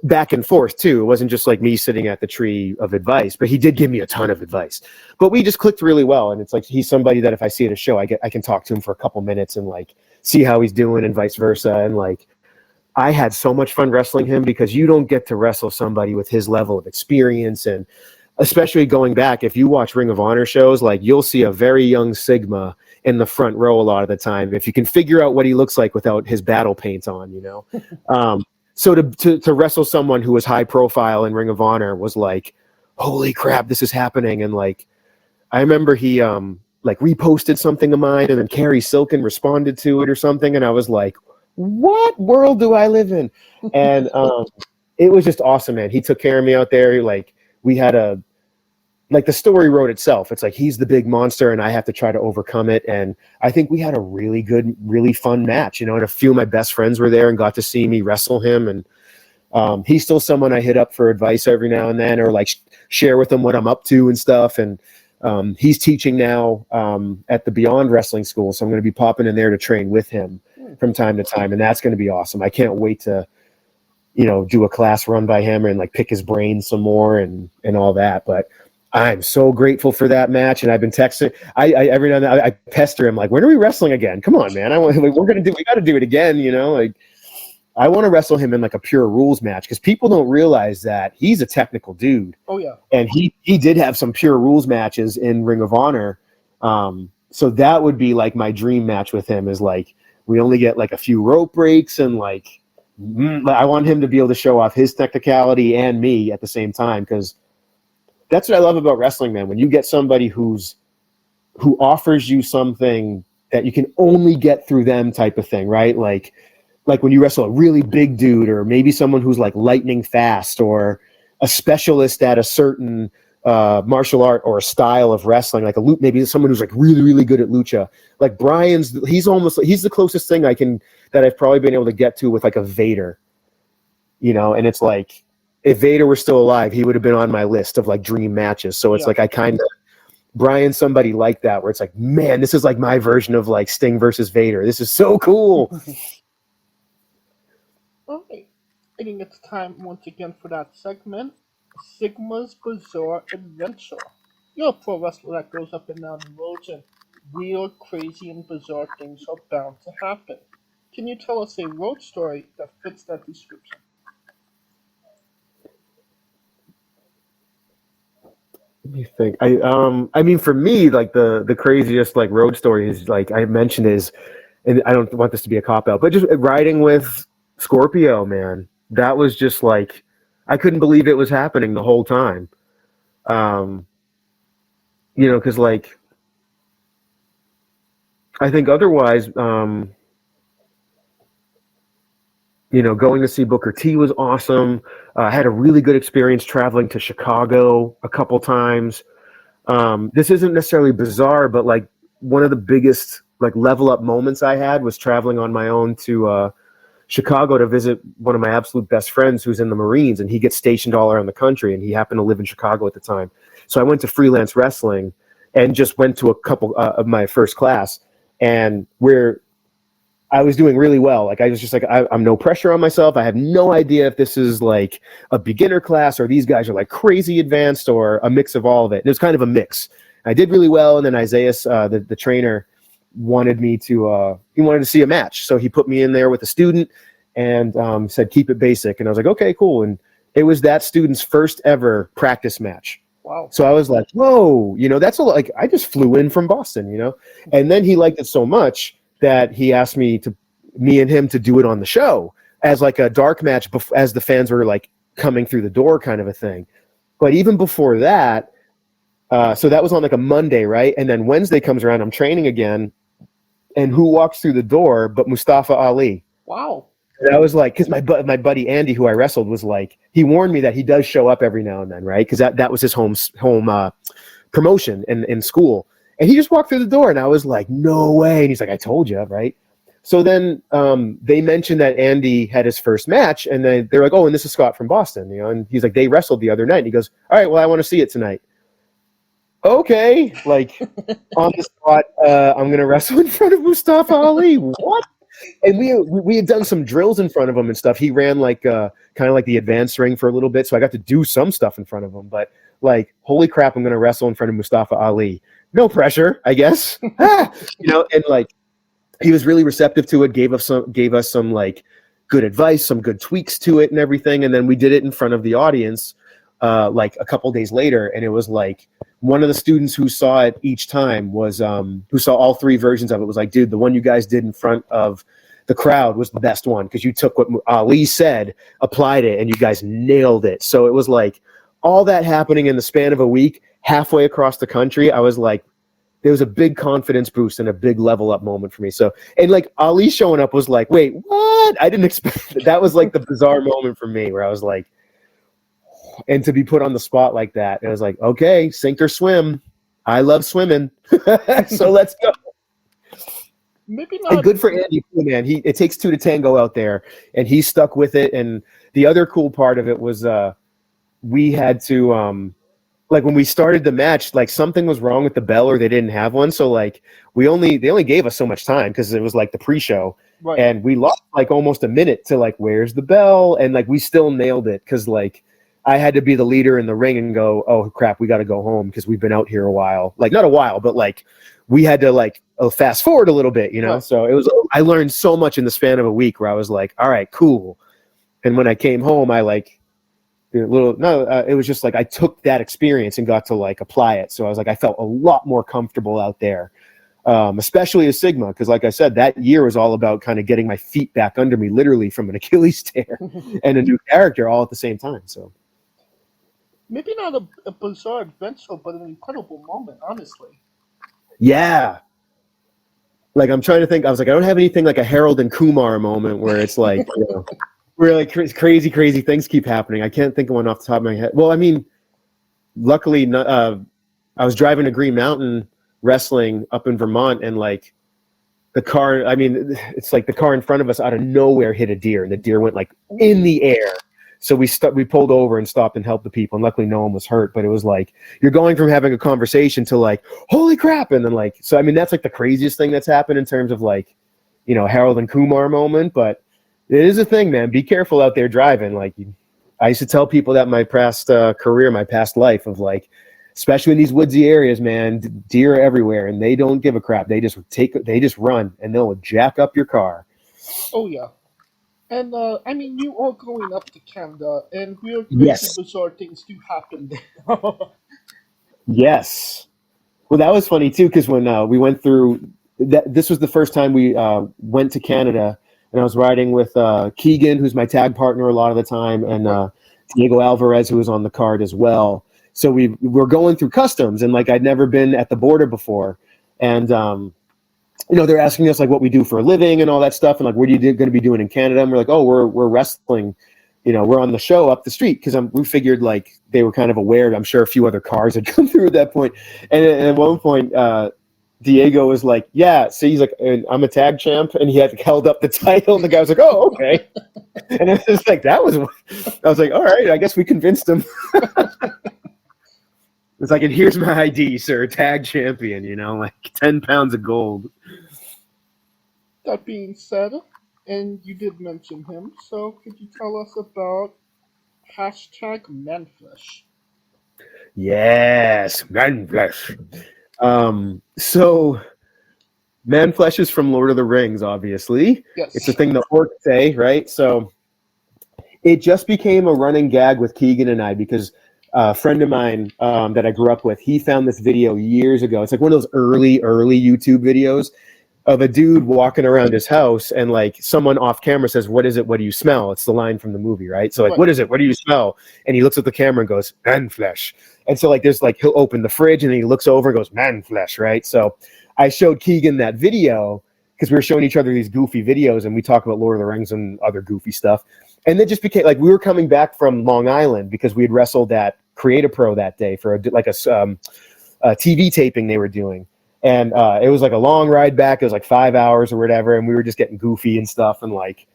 back and forth too. It wasn't just like me sitting at the tree of advice, but he did give me a ton of advice. But we just clicked really well, and it's like he's somebody that if I see at a show, I can talk to him for a couple minutes and like see how he's doing, and vice versa. And like I had so much fun wrestling him, because you don't get to wrestle somebody with his level of experience, and especially going back, if you watch Ring of Honor shows, like you'll see a very young Sigma in the front row a lot of the time, if you can figure out what he looks like without his battle paint on, you know. So to wrestle someone who was high profile in Ring of Honor was like, holy crap, this is happening. And like, I remember he like reposted something of mine, and then Carrie Silken responded to it or something. And I was like, what world do I live in? And it was just awesome, man. He took care of me out there. Like we had like the story wrote itself. It's like he's the big monster and I have to try to overcome it. And I think we had a really good, really fun match, you know, and a few of my best friends were there and got to see me wrestle him. And he's still someone I hit up for advice every now and then, or like share with him what I'm up to and stuff. And he's teaching now at the Beyond Wrestling School. So I'm going to be popping in there to train with him from time to time. And that's going to be awesome. I can't wait to, you know, do a class run by him and like pick his brain some more and all that. But I'm so grateful for that match, and I've been texting. I every now and then I pester him like, "When are we wrestling again? Come on, man! We got to do it again." You know, like I want to wrestle him in like a pure rules match, because people don't realize that he's a technical dude. Oh yeah, and he did have some pure rules matches in Ring of Honor. So that would be like my dream match with him. Is like we only get like a few rope breaks, and like I want him to be able to show off his technicality and me at the same time, because that's what I love about wrestling, man. When you get somebody who offers you something that you can only get through them, type of thing, right? Like when you wrestle a really big dude, or maybe someone who's like lightning fast, or a specialist at a certain martial art or a style of wrestling, like maybe someone who's like really, really good at lucha. Like Brian's, he's the closest thing that I've probably been able to get to with like a Vader, you know. And it's like, if Vader were still alive, he would have been on my list of like dream matches. So it's like Brian's somebody like that, where it's like, man, this is like my version of like Sting versus Vader. This is so cool. All right. I think it's time once again for that segment, Sigma's Bizarre Adventure. You're a pro wrestler that goes up and down the roads, and real, crazy, and bizarre things are bound to happen. Can you tell us a road story that fits that description? Let me think. I mean, for me, like the craziest like road story is like I mentioned is, and I don't want this to be a cop out, but just riding with Scorpio, man. That was just like, I couldn't believe it was happening the whole time. You know, because like I think otherwise, you know, going to see Booker T was awesome. I had a really good experience traveling to Chicago a couple times. This isn't necessarily bizarre, but like one of the biggest like level up moments I had was traveling on my own to Chicago to visit one of my absolute best friends who's in the Marines, and he gets stationed all around the country, and he happened to live in Chicago at the time. So I went to freelance wrestling and just went to a couple of my first class, and where I was doing really well. Like I was just like, I'm no pressure on myself. I have no idea if this is like a beginner class or these guys are like crazy advanced or a mix of all of it. And it was kind of a mix. I did really well. And then Isaiah, the trainer, wanted me to, he wanted to see a match. So he put me in there with a student and said, keep it basic. And I was like, okay, cool. And it was that student's first ever practice match. Wow. So I was like, whoa, that's like, I just flew in from Boston, And then he liked it so much that he asked me and him to do it on the show as like a dark match as the fans were like coming through the door kind of a thing. But even before that, so that was on like a Monday, right? And then Wednesday comes around, I'm training again, and who walks through the door but Mustafa Ali? Wow. And I was like, because my buddy Andy, who I wrestled, was like, he warned me that he does show up every now and then, right? Because that was his home promotion in school. And he just walked through the door, and I was like, no way. And he's like, I told you, right? So then they mentioned that Andy had his first match, and they're like, oh, and this is Scott from Boston, And he's like, they wrestled the other night. And he goes, all right, well, I want to see it tonight. Okay, like on the spot, I'm going to wrestle in front of Mustafa Ali. What? And we had done some drills in front of him and stuff. He ran like kind of like the advanced ring for a little bit, so I got to do some stuff in front of him. But like, holy crap, I'm going to wrestle in front of Mustafa Ali. No pressure, I guess. And like, he was really receptive to it. Gave us some like good advice, some good tweaks to it, and everything. And then we did it in front of the audience, like a couple days later, and it was like one of the students who saw it each time was who saw all three versions of it was like, dude, the one you guys did in front of the crowd was the best one because you took what Ali said, applied it, and you guys nailed it. So it was like all that happening in the span of a week, halfway across the country. I was like, there was a big confidence boost and a big level up moment for me. So, and like Ali showing up was like, wait, what? I didn't expect that. That was like the bizarre moment for me where I was like, and to be put on the spot like that, it was like, okay, sink or swim. I love swimming. So let's go. Maybe not. And good for Andy too, man. It takes two to tango out there, and he stuck with it. And the other cool part of it was we had to like when we started the match, like something was wrong with the bell or they didn't have one. So like they only gave us so much time because it was like the pre-show. Right. And we lost like almost a minute to like, where's the bell? And like we still nailed it because like I had to be the leader in the ring and go, oh crap, we got to go home because we've been out here a while. Like not a while, but like we had to like fast forward a little bit, Right. So it was, I learned so much in the span of a week where I was like, all right, cool. And when I came home, I like it was just like I took that experience and got to like apply it. So I was like, I felt a lot more comfortable out there, especially as Sigma, because like I said, that year was all about kind of getting my feet back under me, literally from an Achilles tear and a new character all at the same time. So maybe not a bizarre adventure, but an incredible moment, honestly. yeah. Like I'm trying to think, I was like, I don't have anything like a Harold and Kumar moment where it's like, where like crazy things keep happening. I can't think of one off the top of my head. Well, I mean, luckily, I was driving to Green Mountain wrestling up in Vermont, and like the car, I mean, it's like the car in front of us out of nowhere hit a deer, and the deer went like in the air. So we pulled over and stopped and helped the people, and luckily no one was hurt. But it was like you're going from having a conversation to like, holy crap, and then like, so I mean, that's like the craziest thing that's happened in terms of like, Harold and Kumar moment. But it is a thing, man. Be careful out there driving. Like I used to tell people that my past career, my past life of like, especially in these woodsy areas, man, deer are everywhere, and they don't give a crap. They just run, and they'll jack up your car. Oh yeah. And I mean, you are going up to Canada, and weird, Yes. bizarre things do happen there. Yes. Well, that was funny too, because when we went through that, this was the first time we went to Canada, and I was riding with Keegan, who's my tag partner a lot of the time, and Diego Alvarez, who was on the card as well. So we were going through customs, and like I'd never been at the border before, and they're asking us like what we do for a living and all that stuff, and like what are you going to be doing in Canada? And we're like, oh, we're wrestling, we're on the show up the street, because we figured like they were kind of aware. I'm sure a few other cars had come through at that point, and at one point Diego was like, yeah, so he's like, I'm a tag champ, and he had held up the title, and the guy was like, oh, okay. And it was like, I was like, all right, I guess we convinced him. It's like, and here's my ID, sir, tag champion, like 10 pounds of gold. That being said, and you did mention him, so could you tell us about #manflesh? Yes, Manflesh. So Manflesh is from Lord of the Rings, obviously. Yes. It's a thing the orcs say, right? So it just became a running gag with Keegan and I, because a friend of mine that I grew up with, he found this video years ago. It's like one of those early YouTube videos of a dude walking around his house, and like someone off camera says, "What is it? What do you smell?" It's the line from the movie, right? So like, "What is it? What do you smell?" And he looks at the camera and goes, "Man flesh." And so like there's like, he'll open the fridge and then he looks over and goes, "Man flesh," right? So I showed Keegan that video because we were showing each other these goofy videos, and we talk about Lord of the Rings and other goofy stuff. And then just became like, we were coming back from Long Island because we had wrestled at Create a Pro that day for a TV taping they were doing. And it was like a long ride back. It was like 5 hours or whatever. And we were just getting goofy and stuff, and like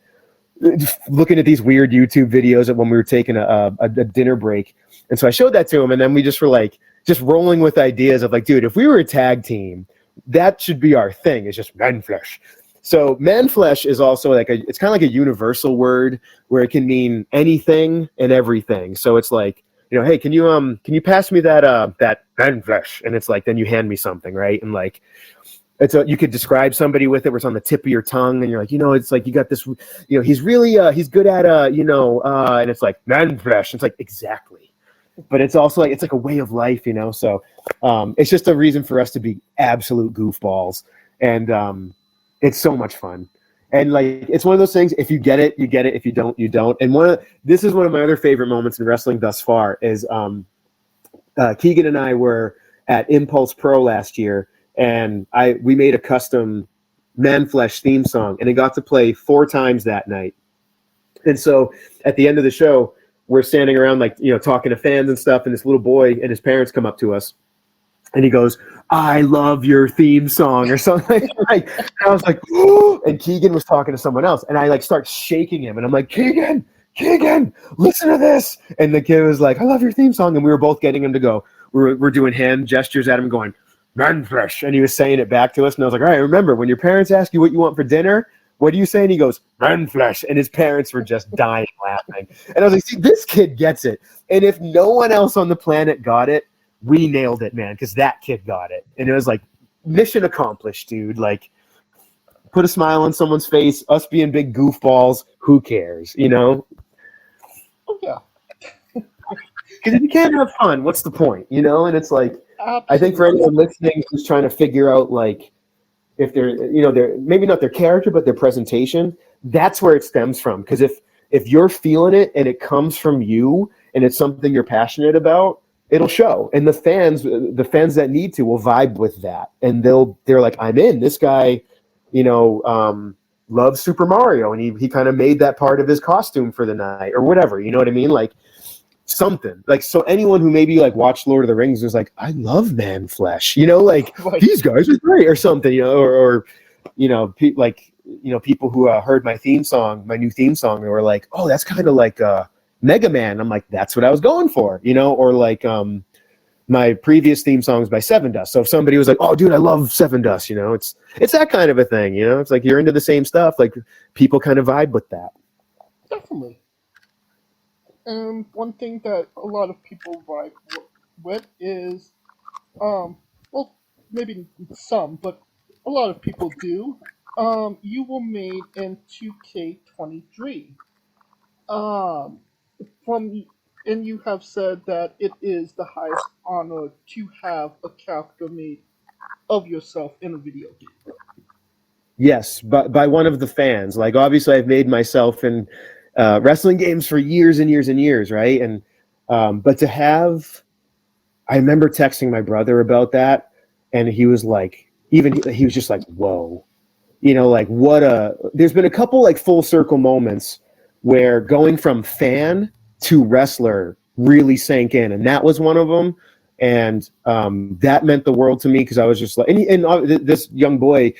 just looking at these weird YouTube videos when we were taking a dinner break. And so I showed that to him, and then we just were like, just rolling with ideas of like, dude, if we were a tag team, that should be our thing. It's just man flesh. So man flesh is also like it's kind of like a universal word where it can mean anything and everything. So it's like, you know, hey, can you pass me that man flesh? And it's like, then you hand me something, right? And like, you could describe somebody with it where it's on the tip of your tongue, and you're like, you know, it's like you got this, you know, he's really he's good at and it's like man flesh. It's like, exactly. But it's also like, it's like a way of life, you know. So it's just a reason for us to be absolute goofballs, and it's so much fun. And like, it's one of those things, if you get it, you get it. If you don't, you don't. And this is one of my other favorite moments in wrestling thus far is Keegan and I were at Impulse Pro last year, and we made a custom Man Flesh theme song, and it got to play 4 times that night. And so at the end of the show, we're standing around, like, you know, talking to fans and stuff, and this little boy and his parents come up to us, and he goes, "I love your theme song," or something like. And I was like, "Ooh!" And Keegan was talking to someone else, and I like start shaking him, and I'm like, Keegan, listen to this. And the kid was like, "I love your theme song," and we were both getting him to go. We're doing hand gestures at him, going, "Man flesh," and he was saying it back to us, and I was like, "All right, remember when your parents ask you what you want for dinner, what do you say?" And he goes, "Man flesh," and his parents were just dying laughing. And I was like, "See, this kid gets it." And if no one else on the planet got it, we nailed it, man, because that kid got it. And it was like, mission accomplished, dude. Like, put a smile on someone's face, us being big goofballs, who cares, you know? Oh, yeah. Because if you can't have fun, what's the point, you know? And it's like, Absolutely. I think for anyone listening who's trying to figure out, like, if they're, you know, they're maybe not their character, but their presentation, that's where it stems from. Because if you're feeling it and it comes from you and it's something you're passionate about, it'll show. And the fans that need to will vibe with that, and they're like, I'm in. This guy, you know, loves Super Mario, and he kind of made that part of his costume for the night or whatever, you know what I mean? Like, something like, so anyone who maybe like watched Lord of the Rings was like, I love Man Flesh, you know, like these guys are great or something, you know, or you know, like, you know, people who heard my new theme song, and were like, oh, that's kind of like Mega Man. I'm like, that's what I was going for, you know, or like my previous theme songs by Seven Dust. So if somebody was like, oh, dude, I love Seven Dust, you know, it's that kind of a thing, you know, it's like you're into the same stuff, like people kind of vibe with that. Definitely. And one thing that a lot of people vibe with is, well, maybe some, but a lot of people do. You were made in 2K23. And you have said that it is the highest honor to have a character made of yourself in a video game. Yes, but by one of the fans. Like, obviously, I've made myself in wrestling games for years and years and years, right? And but to have, I remember texting my brother about that, and he was like, he was just like, whoa, you know, like there's been a couple like full circle moments where going from fan to wrestler really sank in, and that was one of them. And that meant the world to me, because I was just like, and this young boy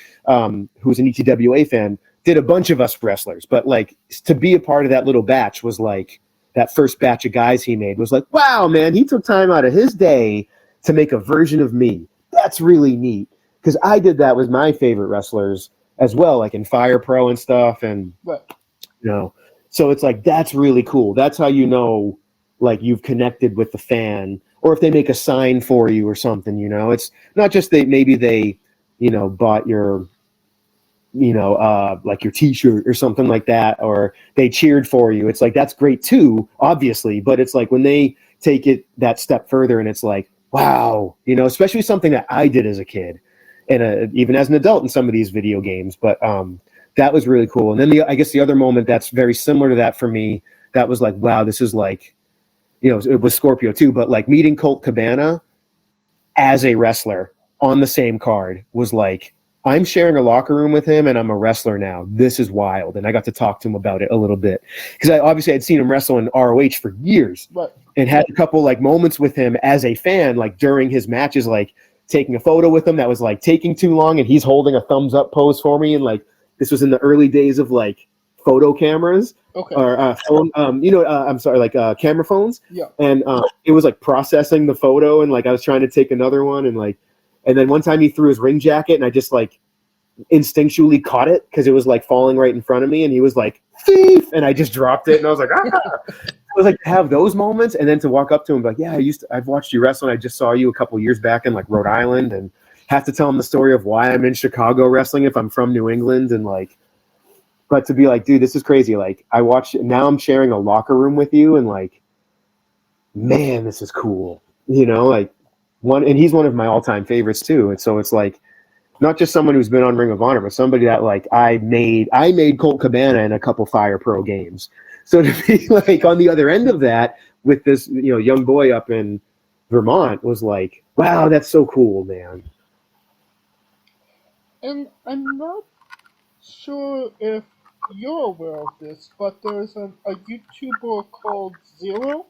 who's an ETWA fan did a bunch of us wrestlers, but like to be a part of that little batch was like, that first batch of guys he made was like, wow, man, he took time out of his day to make a version of me. That's really neat, because I did that with my favorite wrestlers as well, like in Fire Pro and stuff, and right. You know, so it's like, that's really cool. That's how you know, like, you've connected with the fan. Or if they make a sign for you or something, you know, it's not just maybe they, you know, bought your, you know, like your T-shirt or something like that, or they cheered for you. It's like, that's great too, obviously. But it's like when they take it that step further, and it's like, wow, especially something that I did as a kid, and even as an adult in some of these video games. But that was really cool. And then I guess the other moment that's very similar to that for me, that was like, wow, this is like, it was Scorpio too, but like meeting Colt Cabana as a wrestler on the same card was like, I'm sharing a locker room with him and I'm a wrestler now. This is wild. And I got to talk to him about it a little bit, because I obviously had seen him wrestle in ROH for years, and had a couple like moments with him as a fan, like during his matches, like taking a photo with him that was like taking too long, and he's holding a thumbs up pose for me. And like, this was in the early days of like photo cameras, or phone, I'm sorry, like camera phones. Yeah. And it was like processing the photo, and like I was trying to take another one, and then one time he threw his ring jacket, and I just like instinctually caught it because it was like falling right in front of me, and he was like, thief, and I just dropped it, and I was like, ah. I was like, to have those moments, and then to walk up to him like, yeah, I've watched you wrestle, and I just saw you a couple years back in like Rhode Island, and have to tell him the story of why I'm in Chicago wrestling if I'm from New England, and like, but to be like, dude, this is crazy. Like, I watched it, now I'm sharing a locker room with you, and like, man, this is cool. Like and he's one of my all-time favorites too. And so it's like, not just someone who's been on Ring of Honor, but somebody that like I made Colt Cabana in a couple Fire Pro games. So to be like on the other end of that with this, young boy up in Vermont was like, wow, that's so cool, man. And I'm not sure if you're aware of this, but there's a YouTuber called Zero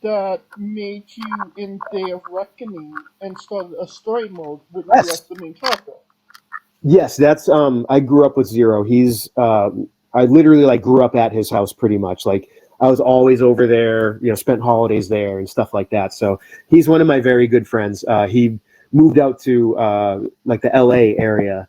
that made you in Day of Reckoning and started a story mode with you as the main character. Yes, that's I grew up with Zero. He's I literally like grew up at his house pretty much. Like I was always over there, spent holidays there and stuff like that. So he's one of my very good friends. He moved out to like the LA area.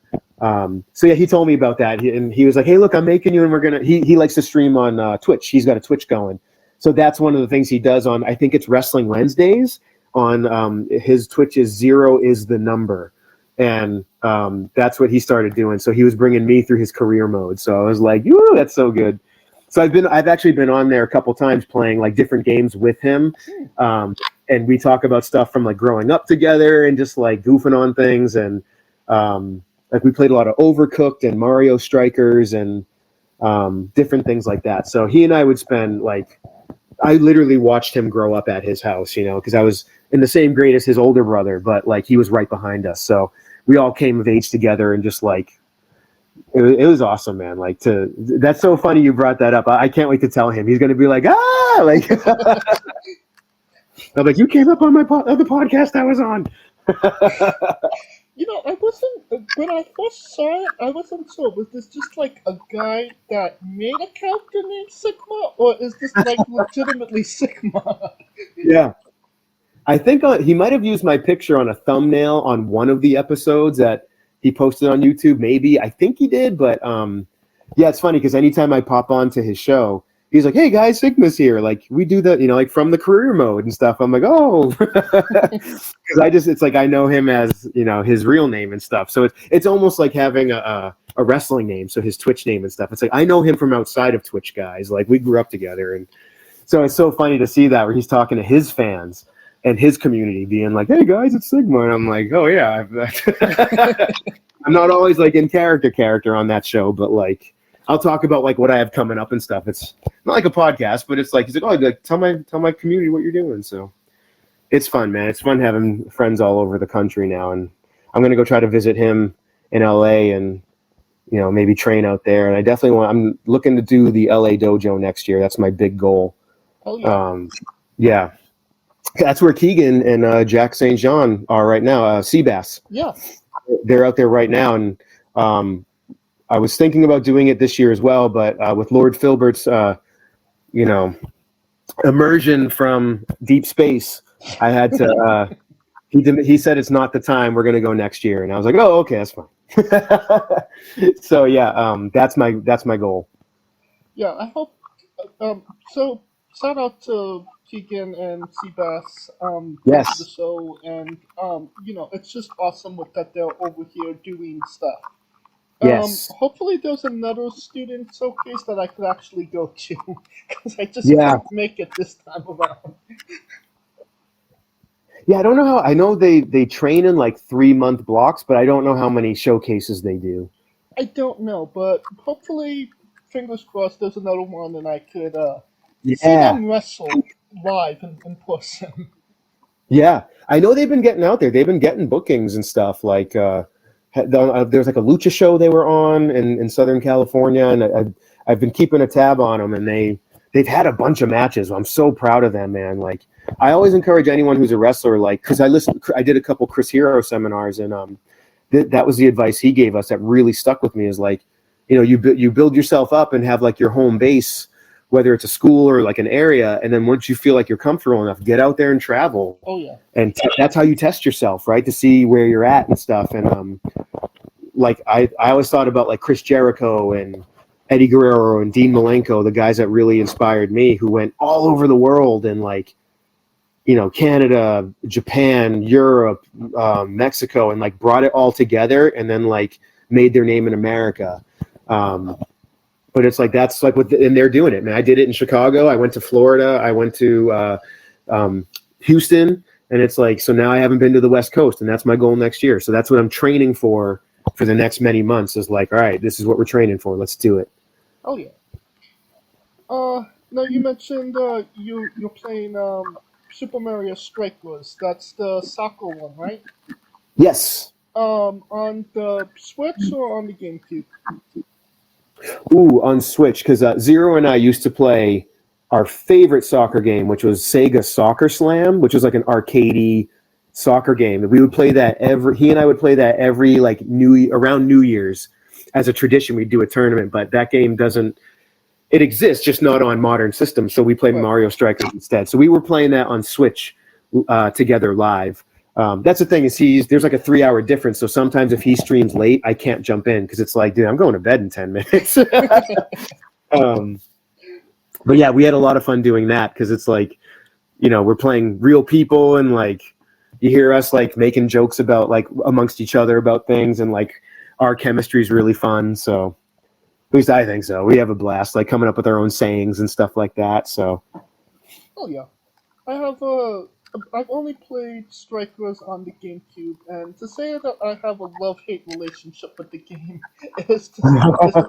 So yeah, he told me about that, and he was like, hey, look, I'm making you, and we're gonna he likes to stream on Twitch. He's got a Twitch going. So that's one of the things he does on, I think it's Wrestling Wednesdays on his Twitch is 0 is the number. And that's what he started doing. So he was bringing me through his career mode. So I was like, "Ooh, that's so good." So I've actually been on there a couple times playing like different games with him. And we talk about stuff from like growing up together and just like goofing on things. And like we played a lot of Overcooked and Mario Strikers and different things like that. So he and I would spend like, I literally watched him grow up at his house, because I was in the same grade as his older brother, but like he was right behind us. So we all came of age together, and just like, it was awesome, man. Like that's so funny you brought that up. I can't wait to tell him. He's going to be like, like, I'm like, you came up on my other podcast I was on. I wasn't, when I first saw it, I wasn't sure, was this just like a guy that made a character named Sigma, or is this like legitimately Sigma? Yeah. I think he might have used my picture on a thumbnail on one of the episodes that he posted on YouTube, maybe. I think he did, but yeah, it's funny because anytime I pop onto his show, he's like, hey guys, Sigma's here. Like we do that, like from the career mode and stuff. I'm like, oh, because it's like I know him as, his real name and stuff. So it's almost like having a wrestling name. So his Twitch name and stuff. It's like I know him from outside of Twitch, guys. Like we grew up together. And so it's so funny to see that where he's talking to his fans and his community being like, hey guys, it's Sigma. And I'm like, oh yeah. I'm not always like in character on that show, but like I'll talk about like what I have coming up and stuff. It's not like a podcast, but it's like, he's like, oh, like, tell my community what you're doing. So it's fun, man. It's fun having friends all over the country now. And I'm going to go try to visit him in LA and, maybe train out there. And I definitely I'm looking to do the LA dojo next year. That's my big goal. Oh, yeah. Yeah. That's where Keegan and Jack St. John are right now. Seabass. Yeah. They're out there right now. And I was thinking about doing it this year as well, but with Lord Filburt's, immersion from deep space, I had to. He said it's not the time. We're going to go next year, and I was like, oh, okay, that's fine. So yeah, that's my goal. Yeah, I hope. So shout out to Keegan and Seabass. Yes. To the show, and it's just awesome that they're over here doing stuff. Yes. Hopefully there's another student showcase that I could actually go to, because I just Yeah. couldn't make it this time around. Yeah, I don't know how. I know they train in like 3-month blocks, but I don't know how many showcases they do. I don't know, but hopefully, fingers crossed, there's another one, and I could see Yeah, them wrestle live in person. yeah. I know they've been getting out there. They've been getting bookings and stuff. Like there's like a lucha show they were on in Southern California, and I've been keeping a tab on them, and they've had a bunch of matches. I'm so proud of them, man. Like I always encourage anyone who's a wrestler, like because I did a couple Chris Hero seminars, and that was the advice he gave us that really stuck with me. Is like, you build yourself up and have like your home base, whether it's a school or like an area, and then once you feel like you're comfortable enough, get out there and travel. Oh yeah. And that's how you test yourself, right? To see where you're at and stuff. And like I always thought about like Chris Jericho and Eddie Guerrero and Dean Malenko, the guys that really inspired me, who went all over the world and like, Canada, Japan, Europe, Mexico, and like brought it all together and then like made their name in America. But it's like that's like and they're doing it, man. I did it in Chicago. I went to Florida. I went to Houston, and it's like so now I haven't been to the West Coast, and that's my goal next year. So that's what I'm training for the next many months. Is like, all right, this is what we're training for. Let's do it. Oh yeah. Now you mentioned you're playing Super Mario Strikers. That's the soccer one, right? Yes. On the Switch or on the GameCube? Ooh, on Switch, because Zero and I used to play our favorite soccer game, which was Sega Soccer Slam, which was like an arcadey soccer game. We would play that he and I would play that every like around New Year's as a tradition. We'd do a tournament, but that game it exists, just not on modern systems. So we played Mario Strikers instead. So we were playing that on Switch together live. That's the thing is there's like a 3-hour difference. So sometimes if he streams late, I can't jump in because it's like, dude, I'm going to bed in 10 minutes. But yeah, we had a lot of fun doing that because it's like, we're playing real people and like you hear us like making jokes about like amongst each other about things and like our chemistry is really fun. So at least I think so. We have a blast like coming up with our own sayings and stuff like that. So. Oh yeah, I've only played Strikers on the GameCube, and to say that I have a love-hate relationship with the game is to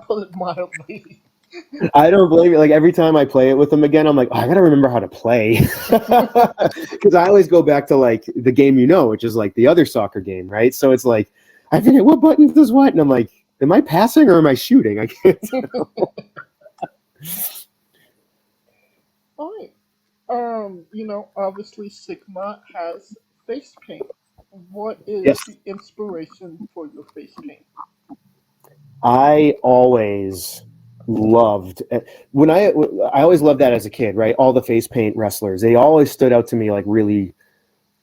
put it mildly. I don't blame you. Like every time I play it with them again, I'm like, I gotta remember how to play, because I always go back to like the game, which is like the other soccer game, right? So it's like I forget what buttons does what, and I'm like, am I passing or am I shooting? I can't tell. All right. Obviously Sigma has face paint. What is the inspiration for your face paint? I always loved I always loved that as a kid, right? All the face paint wrestlers, they always stood out to me like really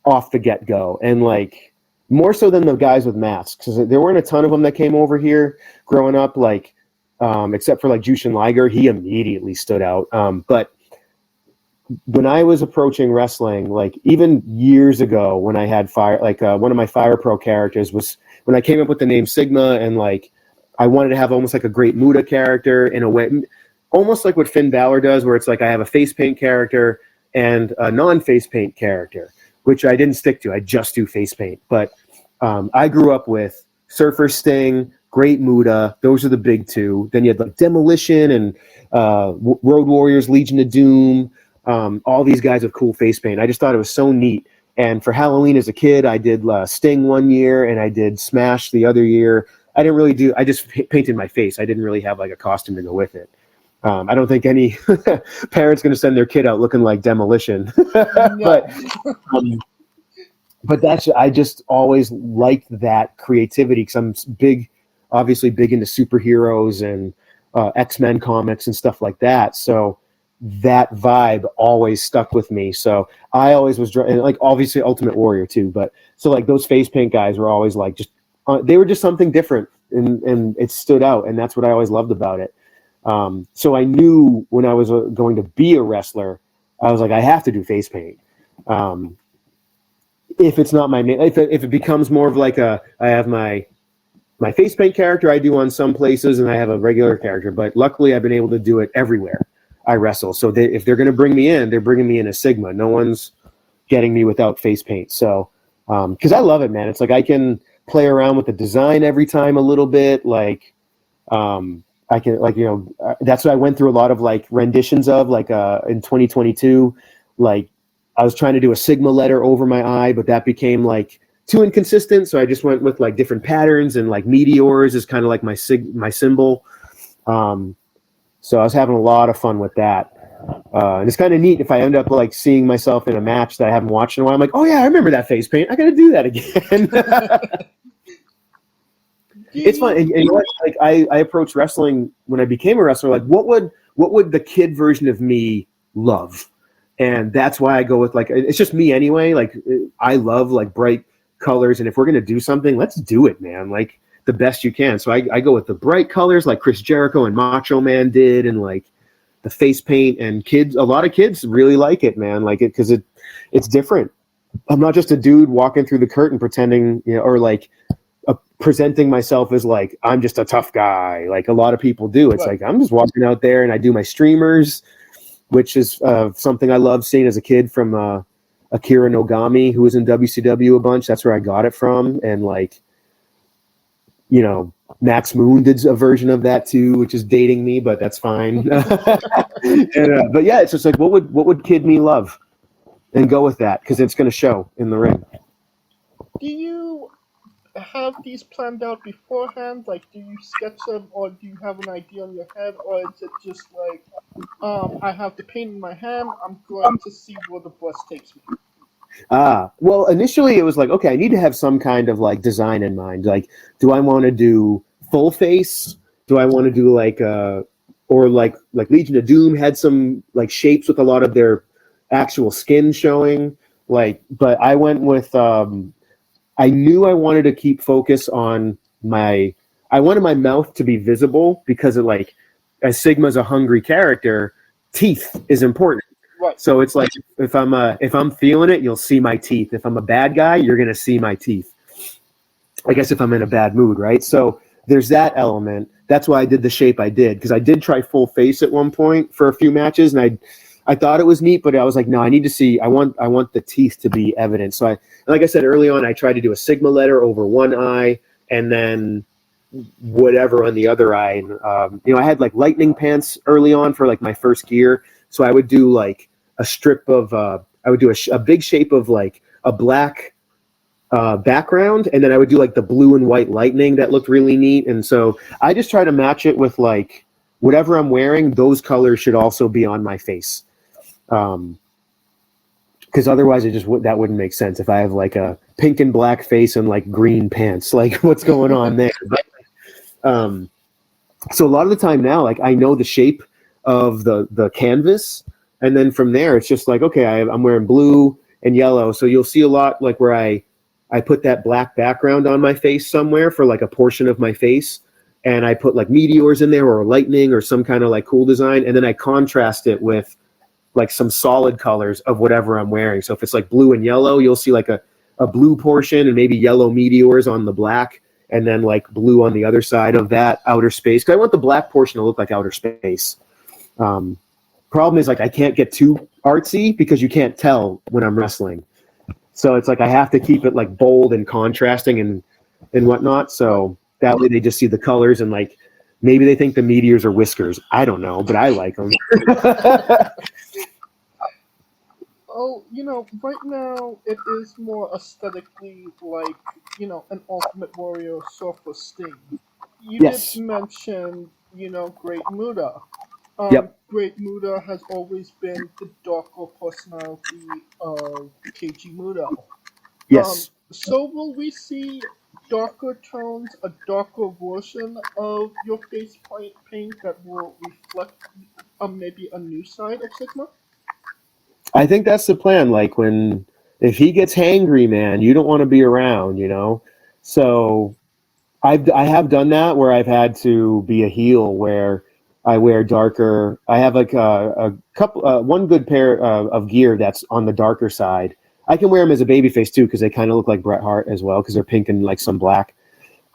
off the get-go, and like more so than the guys with masks, because there weren't a ton of them that came over here growing up, like except for like Jushin Liger. He immediately stood out. But when I was approaching wrestling, like even years ago when I had one of my Fire Pro characters was when I came up with the name Sigma, and like I wanted to have almost like a Great Muta character in a way, almost like what Finn Balor does, where it's like I have a face paint character and a non-face paint character, which I didn't stick to. I just do face paint. But I grew up with Surfer Sting, Great Muta. Those are the big two. Then you had like Demolition and Road Warriors, Legion of Doom. All these guys with cool face paint. I just thought it was so neat. And for Halloween as a kid, I did Sting one year and I did Smash the other year. I just painted my face. I didn't really have like a costume to go with it. I don't think any parent's going to send their kid out looking like Demolition. But I just always liked that creativity because I'm obviously big into superheroes and X-Men comics and stuff like that. So that vibe always stuck with me. So I always was and like obviously Ultimate Warrior too. But so like those face paint guys were always like they were just something different and it stood out. And that's what I always loved about it. So I knew when I was going to be a wrestler, I was like, I have to do face paint. If it's not my main, if it becomes more of like I have my face paint character I do on some places and I have a regular character, but luckily I've been able to do it everywhere I wrestle. So if they're going to bring me in, they're bringing me in as Sigma. No one's, getting me without face paint. So, because I love it, man. It's like I can play around with the design every time a little bit. Like, I can, like, that's what I went through a lot of like renditions of, like in 2022. Like, I was trying to do a Sigma letter over my eye, but that became like too inconsistent. So I just went with like different patterns, and like meteors is kind of like my symbol. So I was having a lot of fun with that. And it's kind of neat if I end up like seeing myself in a match that I haven't watched in a while. I'm like, oh yeah, I remember that face paint. I got to do that again. It's fun. And you know what? Like I approached wrestling when I became a wrestler. Like, what would the kid version of me love? And that's why I go with, like, it's just me anyway. Like, I love like bright colors, and if we're gonna do something, let's do it, man. Like the best you can. So I go with the bright colors, like Chris Jericho and Macho Man did, and like the face paint. And a lot of kids really like it, man. Like it because it's different. I'm not just a dude walking through the curtain pretending, or like presenting myself as like I'm just a tough guy. Like a lot of people do. It's like I'm just walking out there and I do my streamers, which is something I love seeing as a kid from Akira Nogami, who was in WCW a bunch. That's where I got it from. And like, Max Moon did a version of that too, which is dating me, but that's fine. But yeah, it's just like, what would kid me love? And go with that, because it's going to show in the ring. Do you have these planned out beforehand? Like, do you sketch them, or do you have an idea in your head, or is it just like, I have the paint in my hand, I'm going to see where the bus takes me? Well, initially it was like, okay, I need to have some kind of like design in mind. Like, do I want to do full face? Do I want to do like, or like Legion of Doom had some like shapes with a lot of their actual skin showing. Like, but I went with, I knew I wanted to keep focus on I wanted my mouth to be visible, because it, like, as Sigma's a hungry character, teeth is important. Right. So it's like, if I'm feeling it, you'll see my teeth. If I'm a bad guy, you're going to see my teeth. I guess if I'm in a bad mood, right? So there's that element. That's why I did the shape I did, because I did try full face at one point for a few matches, and I thought it was neat, but I was like, no, I need to see. I want the teeth to be evident. So like I said early on, I tried to do a Sigma letter over one eye, and then whatever on the other eye. And, I had like lightning pants early on for like my first gear, so I would do like a strip of. I would do a big shape of like a black background, and then I would do like the blue and white lightning that looked really neat. And so I just try to match it with like whatever I'm wearing. Those colors should also be on my face. Because otherwise that wouldn't make sense if I have like a pink and black face and like green pants. Like, what's going on there? But, so a lot of the time now, like, I know the shape of the canvas, and then from there it's just like, okay, I'm wearing blue and yellow, so you'll see a lot like where I put that black background on my face somewhere for like a portion of my face, and I put like meteors in there or lightning or some kind of like cool design, and then I contrast it with like some solid colors of whatever I'm wearing. So if it's like blue and yellow, you'll see like a blue portion and maybe yellow meteors on the black, and then like blue on the other side of that outer space. Because I want the black portion to look like outer space. Problem is, like, I can't get too artsy because you can't tell when I'm wrestling. So it's like I have to keep it like bold and contrasting and whatnot. So that way they just see the colors, and like maybe they think the meteors are whiskers. I don't know, but I like them. Oh, right now it is more aesthetically like, an Ultimate Warrior Surfer Sting. You Yes. did mention, Great Muda. Yep. Great Muda has always been the darker personality of Keiji Muda. Yes. So will we see darker tones, a darker version of your face paint that will reflect maybe a new side of Sigma? I think that's the plan. Like, if he gets hangry, man, you don't want to be around, So I have done that where I've had to be a heel, where I wear darker. I have like a couple, one good pair of gear that's on the darker side. I can wear them as a babyface too, because they kind of look like Bret Hart as well, because they're pink and like some black.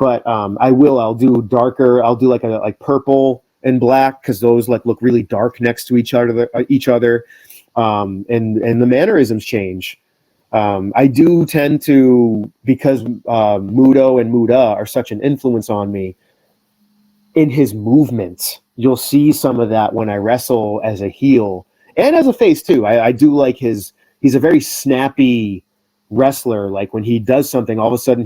But I'll do darker. I'll do like purple and black, because those like look really dark next to each other. And the mannerisms change. I do tend to, because Muto and Muda are such an influence on me, in his movements, you'll see some of that when I wrestle as a heel and as a face too. I do like he's a very snappy wrestler. Like when he does something, all of a sudden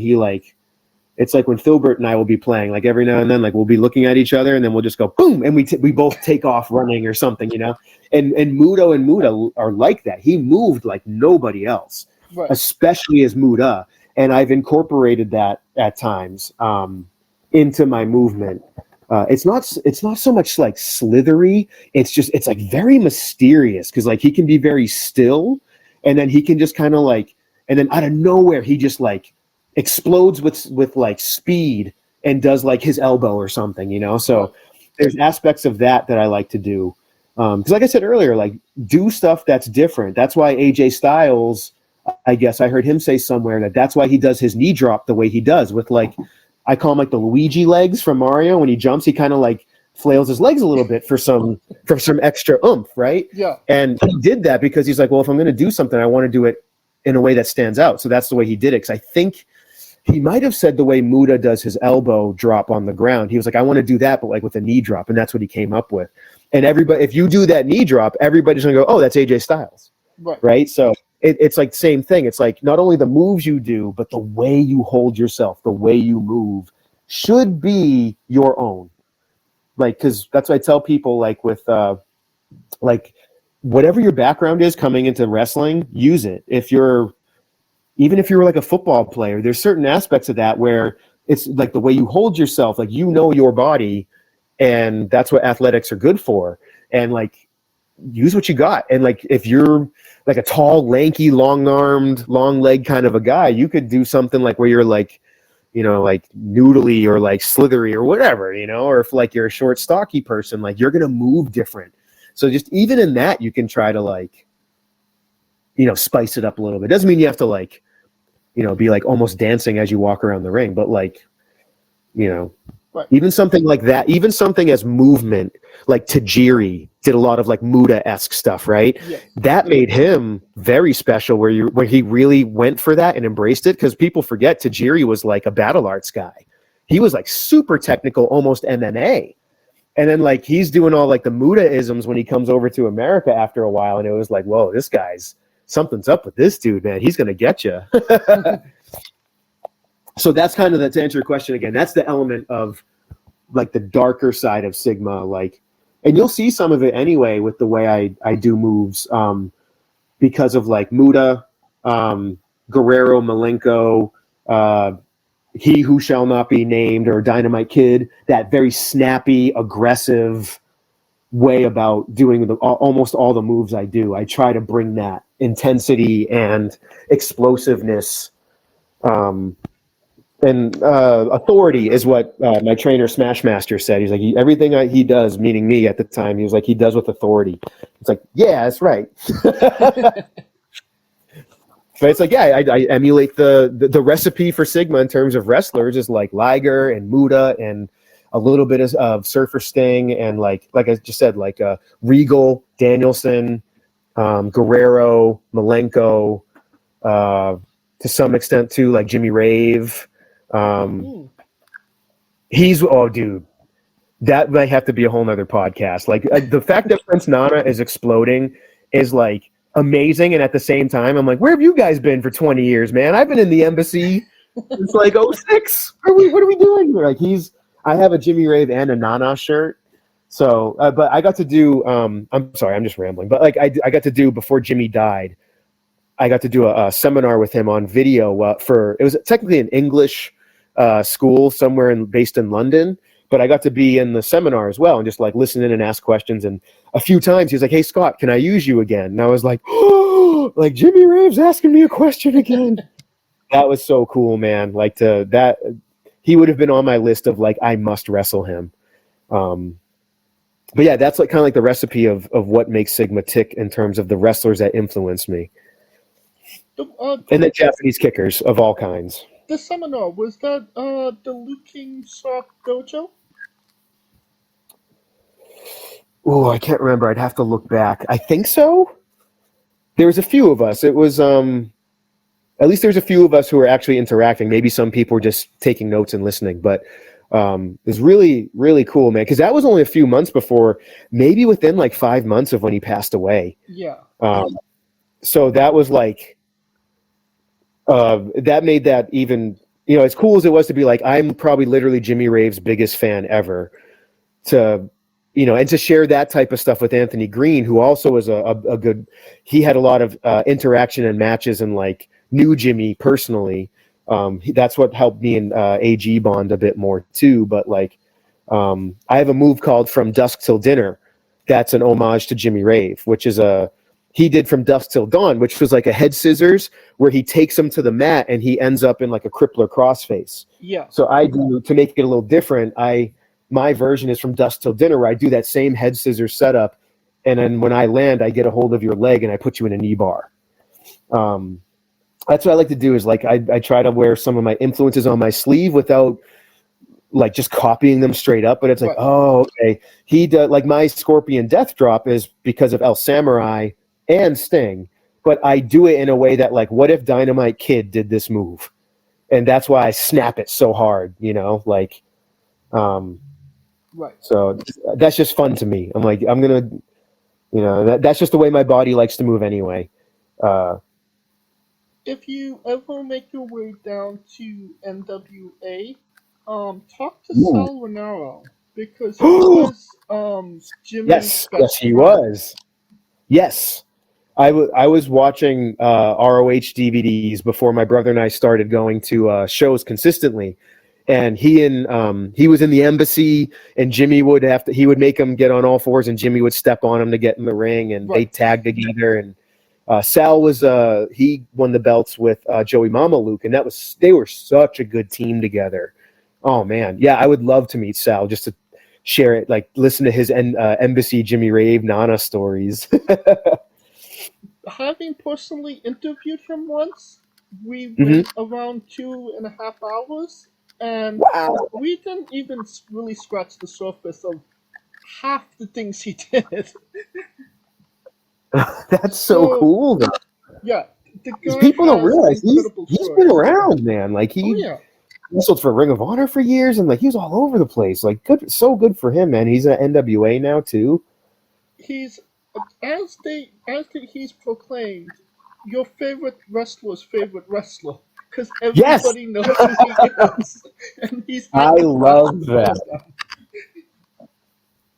it's like when Filburt and I will be playing, like every now and then, like we'll be looking at each other and then we'll just go boom, and we both take off running or something, you know? And Muto and Muda are like that. He moved like nobody else, Right. especially as Muda. And I've incorporated that at times into my movement. It's not so much like slithery. It's like very mysterious, because like he can be very still, and then he can just kind of like, and then out of nowhere he just like explodes with like speed and does like his elbow or something, you know? So there's aspects of that I like to do. Because like I said earlier, like do stuff that's different. That's why AJ Styles, I guess I heard him say somewhere that's why he does his knee drop the way he does, with like, I call him like the Luigi legs from Mario. When he jumps, he kind of like flails his legs a little bit for some extra oomph, right? Yeah. And he did that because he's like, well, if I'm going to do something, I want to do it in a way that stands out. So that's the way he did it. Because I think he might have said the way Muda does his elbow drop on the ground. He was like, I want to do that, but like with a knee drop. And that's what he came up with. And everybody, if you do that knee drop, everybody's going to go, oh, that's AJ Styles. Right? So it's like the same thing. It's like not only the moves you do, but the way you hold yourself, the way you move should be your own. Like, because that's what I tell people, like with like whatever your background is coming into wrestling, use it. Even if you're like a football player, there's certain aspects of that where it's like the way you hold yourself, like you know your body, and that's what athletics are good for. And like use what you got. And like if you're like a tall, lanky, long-armed, long-legged kind of a guy, you could do something like where you're like, you know, like noodly or like slithery or whatever, you know, or if like you're a short, stocky person, like you're going to move different. So just even in that, you can try to like, you know, spice it up a little bit. Doesn't mean you have to like, you know, be like almost dancing as you walk around the ring, but like, you know, even something like that, even something as movement, like Tajiri did a lot of like Muda-esque stuff, right? Yeah. That made him very special, where he really went for that and embraced it, because people forget Tajiri was like a battle arts guy. He was like super technical, almost MMA. And then like he's doing all like the Muda-isms when he comes over to America after a while, and it was like, whoa, something's up with this dude, man. He's going to get you. So that's kind of, to answer your question again, that's the element of like the darker side of Sigma, like, and you'll see some of it anyway with the way I do moves, because of like Muda, Guerrero, Malenko, He Who Shall Not Be Named, or Dynamite Kid, that very snappy, aggressive way about doing almost all the moves I do. I try to bring that intensity and explosiveness, and authority is what my trainer Smashmaster said. He's like, everything he does, meaning me at the time, he was like, he does with authority. It's like, yeah, that's right. But it's like, yeah, I emulate the recipe for Sigma in terms of wrestlers is like Liger and Muda and a little bit of Surfer Sting, and like I just said, like Regal, Danielson, Guerrero, Malenko, to some extent too, like Jimmy Rave. Dude, that might have to be a whole nother podcast. Like the fact that Prince Nana is exploding is like amazing, and at the same time I'm like, where have you guys been for 20 years, man? I've been in the embassy since like 06. What are we doing here? Like I have a Jimmy Rave and a Nana shirt. So but I got to do I'm sorry, I'm just rambling, but like I got to do, before Jimmy died, I got to do a seminar with him on video it was technically an English school somewhere based in London, but I got to be in the seminar as well and just like listen in and ask questions. And a few times he was like, hey, Scott, can I use you again? And I was like, oh, like Jimmy Rave's asking me a question again. That was so cool, man. Like he would have been on my list of like, I must wrestle him. But yeah, that's like kind of like the recipe of what makes Sigma tick in terms of the wrestlers that influenced me. And the Japanese kickers of all kinds. The seminar, was that the Liu King Sock Dojo? Oh, I can't remember. I'd have to look back. I think so. There was a few of us. It was at least there's a few of us who are actually interacting. Maybe some people are just taking notes and listening, but it's really, really cool, man. Because that was only a few months before, maybe within like 5 months of when he passed away. Yeah. So that was like, that made that even, as cool as it was to be like, I'm probably literally Jimmy Rave's biggest fan ever, to, and to share that type of stuff with Anthony Green, who also is a good, he had a lot of interaction and matches and like knew Jimmy personally. That's what helped me and AG bond a bit more too. But like, I have a move called From Dusk Till Dinner. That's an homage to Jimmy Rave, which is he did From Dusk Till Dawn, which was like a head scissors where he takes him to the mat and he ends up in like a crippler crossface. Yeah. So I do, to make it a little different, my version is From Dusk Till Dinner, where I do that same head scissors setup, and then when I land, I get a hold of your leg and I put you in a knee bar. That's what I like to do, is like I try to wear some of my influences on my sleeve without like just copying them straight up, but it's like, oh, okay. He does, like my Scorpion Death Drop is because of El Samurai and Sting, but I do it in a way that like, what if Dynamite Kid did this move? And that's why I snap it so hard, like, right. So that's just fun to me. I'm like, I'm going to, that's just the way my body likes to move anyway. If you ever make your way down to NWA, talk to Sal Renaro, because he was Jimmy's Yes, best he friend. was. Yes. I was watching ROH DVDs before my brother and I started going to shows consistently. And he was in the embassy, and Jimmy would he would make him get on all fours, and Jimmy would step on him to get in the ring, and they tagged together. And Sal was he won the belts with Joey Mamaluke, and they were such a good team together. Oh man, yeah, I would love to meet Sal just to share it, like listen to his embassy Jimmy Rave Nana stories. Having personally interviewed him once, we went around 2.5 hours, and we didn't even really scratch the surface of half the things he did. That's so cool, though. Yeah, the guy people don't has realize he's incredible been around, man. Like he Oh, wrestled for Ring of Honor for years, and like he was all over the place. Like so good for him, man. He's at NWA now too. He's he's proclaimed your favorite wrestler's favorite wrestler, because everybody knows who he is, and he's. I love that.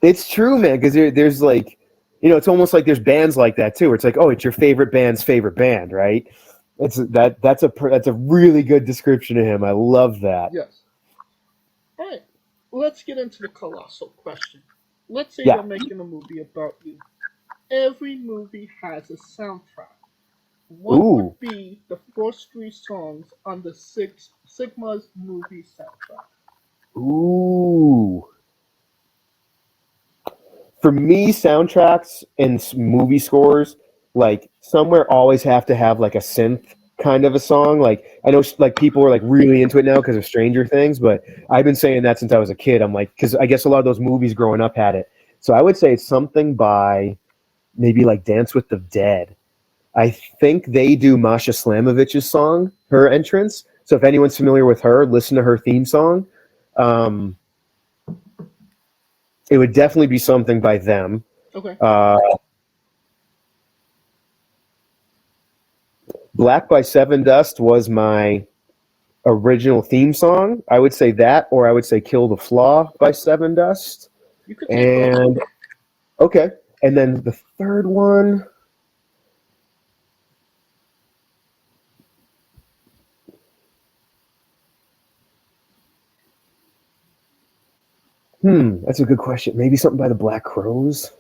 It's true, man. Because there's like, it's almost like there's bands like that too. Where it's like, oh, it's your favorite band's favorite band, right? That's a really good description of him. I love that. Yes. All right, let's get into the colossal question. Let's say they're making a movie about you. Every movie has a soundtrack. What would be the first 3 songs on the Sigma's movie soundtrack? Ooh. For me, soundtracks and movie scores, like somewhere always have to have like a synth kind of a song. Like I know like people are like really into it now because of Stranger Things, but I've been saying that since I was a kid. I'm like, because I guess a lot of those movies growing up had it. So I would say it's something by maybe like Dance with the Dead. I think they do Masha Slamovich's song, her entrance. So if anyone's familiar with her, listen to her theme song. It would definitely be something by them. Okay. Black by Seven Dust was my original theme song. I would say that, or I would say Kill the Flaw by Seven Dust. You could take both. Okay. And then the third one. That's a good question. Maybe something by the Black Crowes.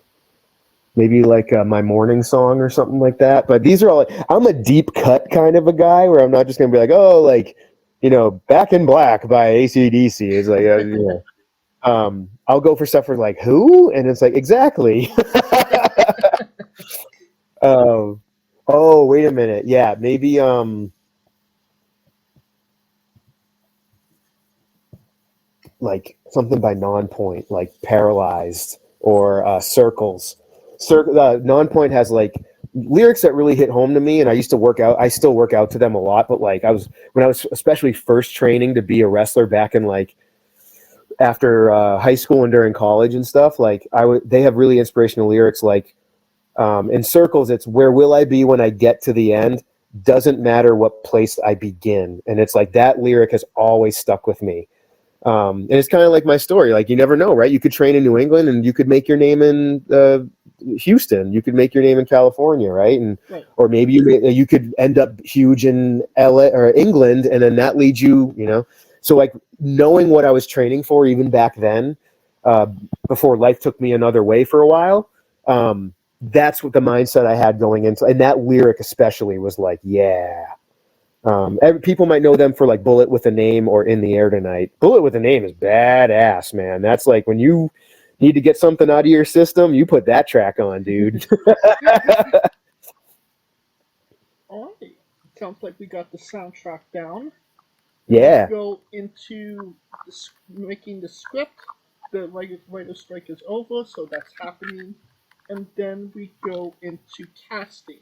Maybe like My Morning Song or something like that. But these are all like, I'm a deep cut kind of a guy where I'm not just going to be like, oh, like, Back in Black by AC/DC. It's like, I'll go for stuff for like, who? And it's like, exactly. Oh, wait a minute. Yeah, maybe like something by Non-Point, like Paralyzed or Circles. Non-Point has like lyrics that really hit home to me, and I used to work out. I still work out to them a lot, but like when I was especially first training to be a wrestler back in like after high school and during college and stuff, like they have really inspirational lyrics. Like in Circles, it's where will I be when I get to the end? Doesn't matter what place I begin. And it's like that lyric has always stuck with me. And it's kind of like my story. Like you never know, right? You could train in New England and you could make your name in Houston. You could make your name in California, right? And or maybe you could end up huge in LA or England, and then that leads you, you know. So like knowing what I was training for even back then, before life took me another way for a while, that's what the mindset I had going into, and that lyric especially was like, yeah. People might know them for like Bullet with a Name or In the Air Tonight. Bullet with a Name is badass, man. That's like when you need to get something out of your system, you put that track on, dude. All right. Sounds like we got the soundtrack down. Yeah. We go into making the script. The writer's strike is over, so that's happening. And then we go into casting.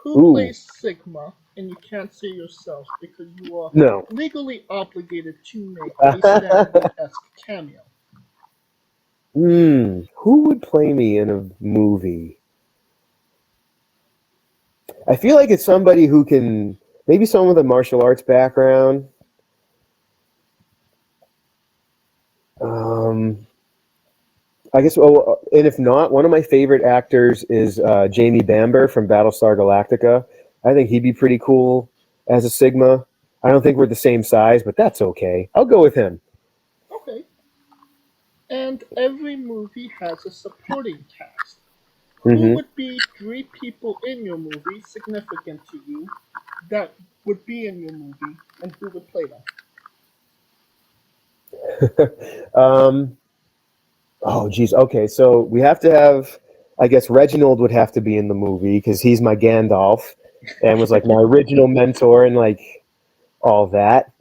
Who plays Sigma? And you can't say yourself because you are legally obligated to make a Stanley-esque cameo. Who would play me in a movie? I feel like it's somebody who can, maybe someone with a martial arts background. I guess, and if not, one of my favorite actors is Jamie Bamber from Battlestar Galactica. I think he'd be pretty cool as a Sigma. I don't think we're the same size, but that's okay. I'll go with him. Okay. And every movie has a supporting cast. Mm-hmm. Who would be 3 people in your movie, significant to you, that would be in your movie, and who would play them? Oh, geez. Okay, so we have to have, I guess Reginald would have to be in the movie because he's my Gandalf and was like my original mentor and like all that.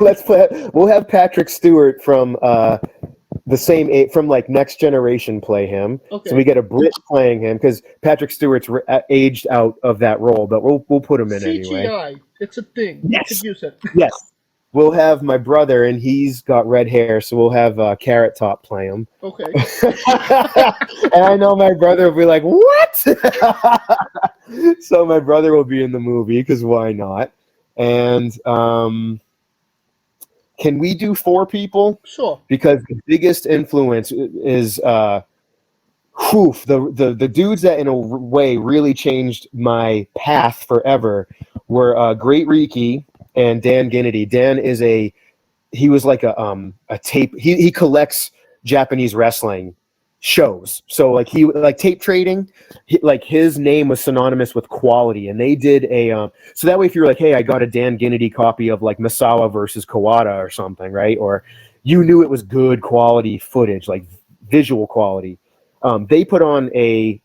Let's play. We'll have Patrick Stewart from the same age, from like Next Generation play him. Okay. So we get a Brit playing him because Patrick Stewart's aged out of that role, but we'll put him in anyway. CGI, it's a thing. Yes. You could use it. Yes. We'll have my brother, and he's got red hair, so we'll have Carrot Top play him. Okay. And I know my brother will be like, what? So my brother will be in the movie, because why not? And can we do 4 people? Sure. Because the biggest influence is the dudes that in a way really changed my path forever were Great Riki and Dan Ginnity. Dan is he was like a tape. He collects Japanese wrestling shows. So like tape trading, like his name was synonymous with quality, and they did so that way if you're like, hey, I got a Dan Ginnity copy of like Misawa versus Kawada or something, right? Or you knew it was good quality footage, like visual quality. They put on a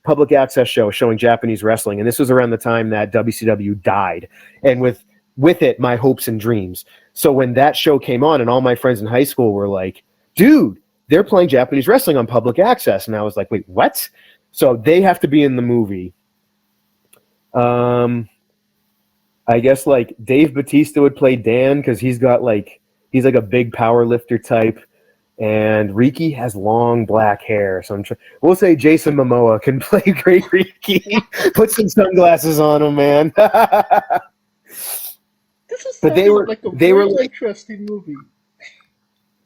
public access show showing Japanese wrestling, and this was around the time that WCW died, and with it, my hopes and dreams. So when that show came on, and all my friends in high school were like, dude, they're playing Japanese wrestling on public access. And I was like, wait, what? So they have to be in the movie. I guess like Dave Bautista would play Dan because he's like a big power lifter type. And Riki has long black hair. So we'll say Jason Momoa can play Great Riki. Put some sunglasses on him, man. But they were like a very interesting movie.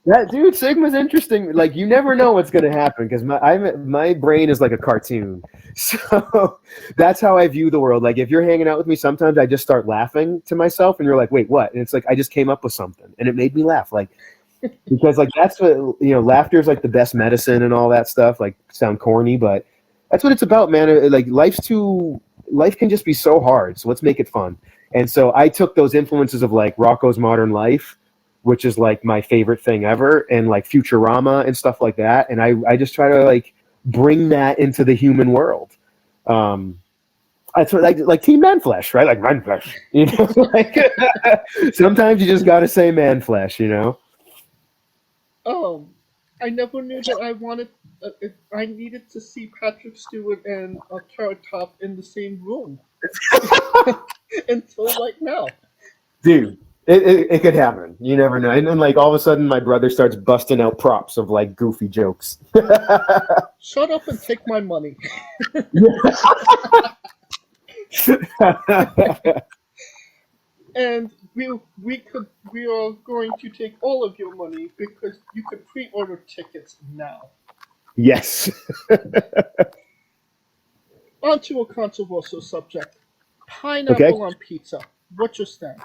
That dude, Sigma's interesting. Like you never know what's gonna happen because my brain is like a cartoon. So that's how I view the world. Like if you're hanging out with me, sometimes I just start laughing to myself, and you're like, "Wait, what?" And it's like I just came up with something, and it made me laugh. Like because like that's what laughter is like the best medicine and all that stuff. Like sound corny, but that's what it's about, man. Like life can just be so hard. So let's make it fun. And so I took those influences of like Rocko's Modern Life, which is like my favorite thing ever, and like Futurama and stuff like that. And I just try to like bring that into the human world. That's what like Team Manflesh, right? Like Manflesh, like sometimes you just got to say Manflesh, I never knew that I needed to see Patrick Stewart and Carrot Top in the same room until like now. Dude, it could happen. You never know. And then like all of a sudden my brother starts busting out props of like goofy jokes. Shut up and take my money. And we are going to take all of your money because you could pre-order tickets now. Yes. On to a controversial subject. Pineapple on pizza. What's your stance?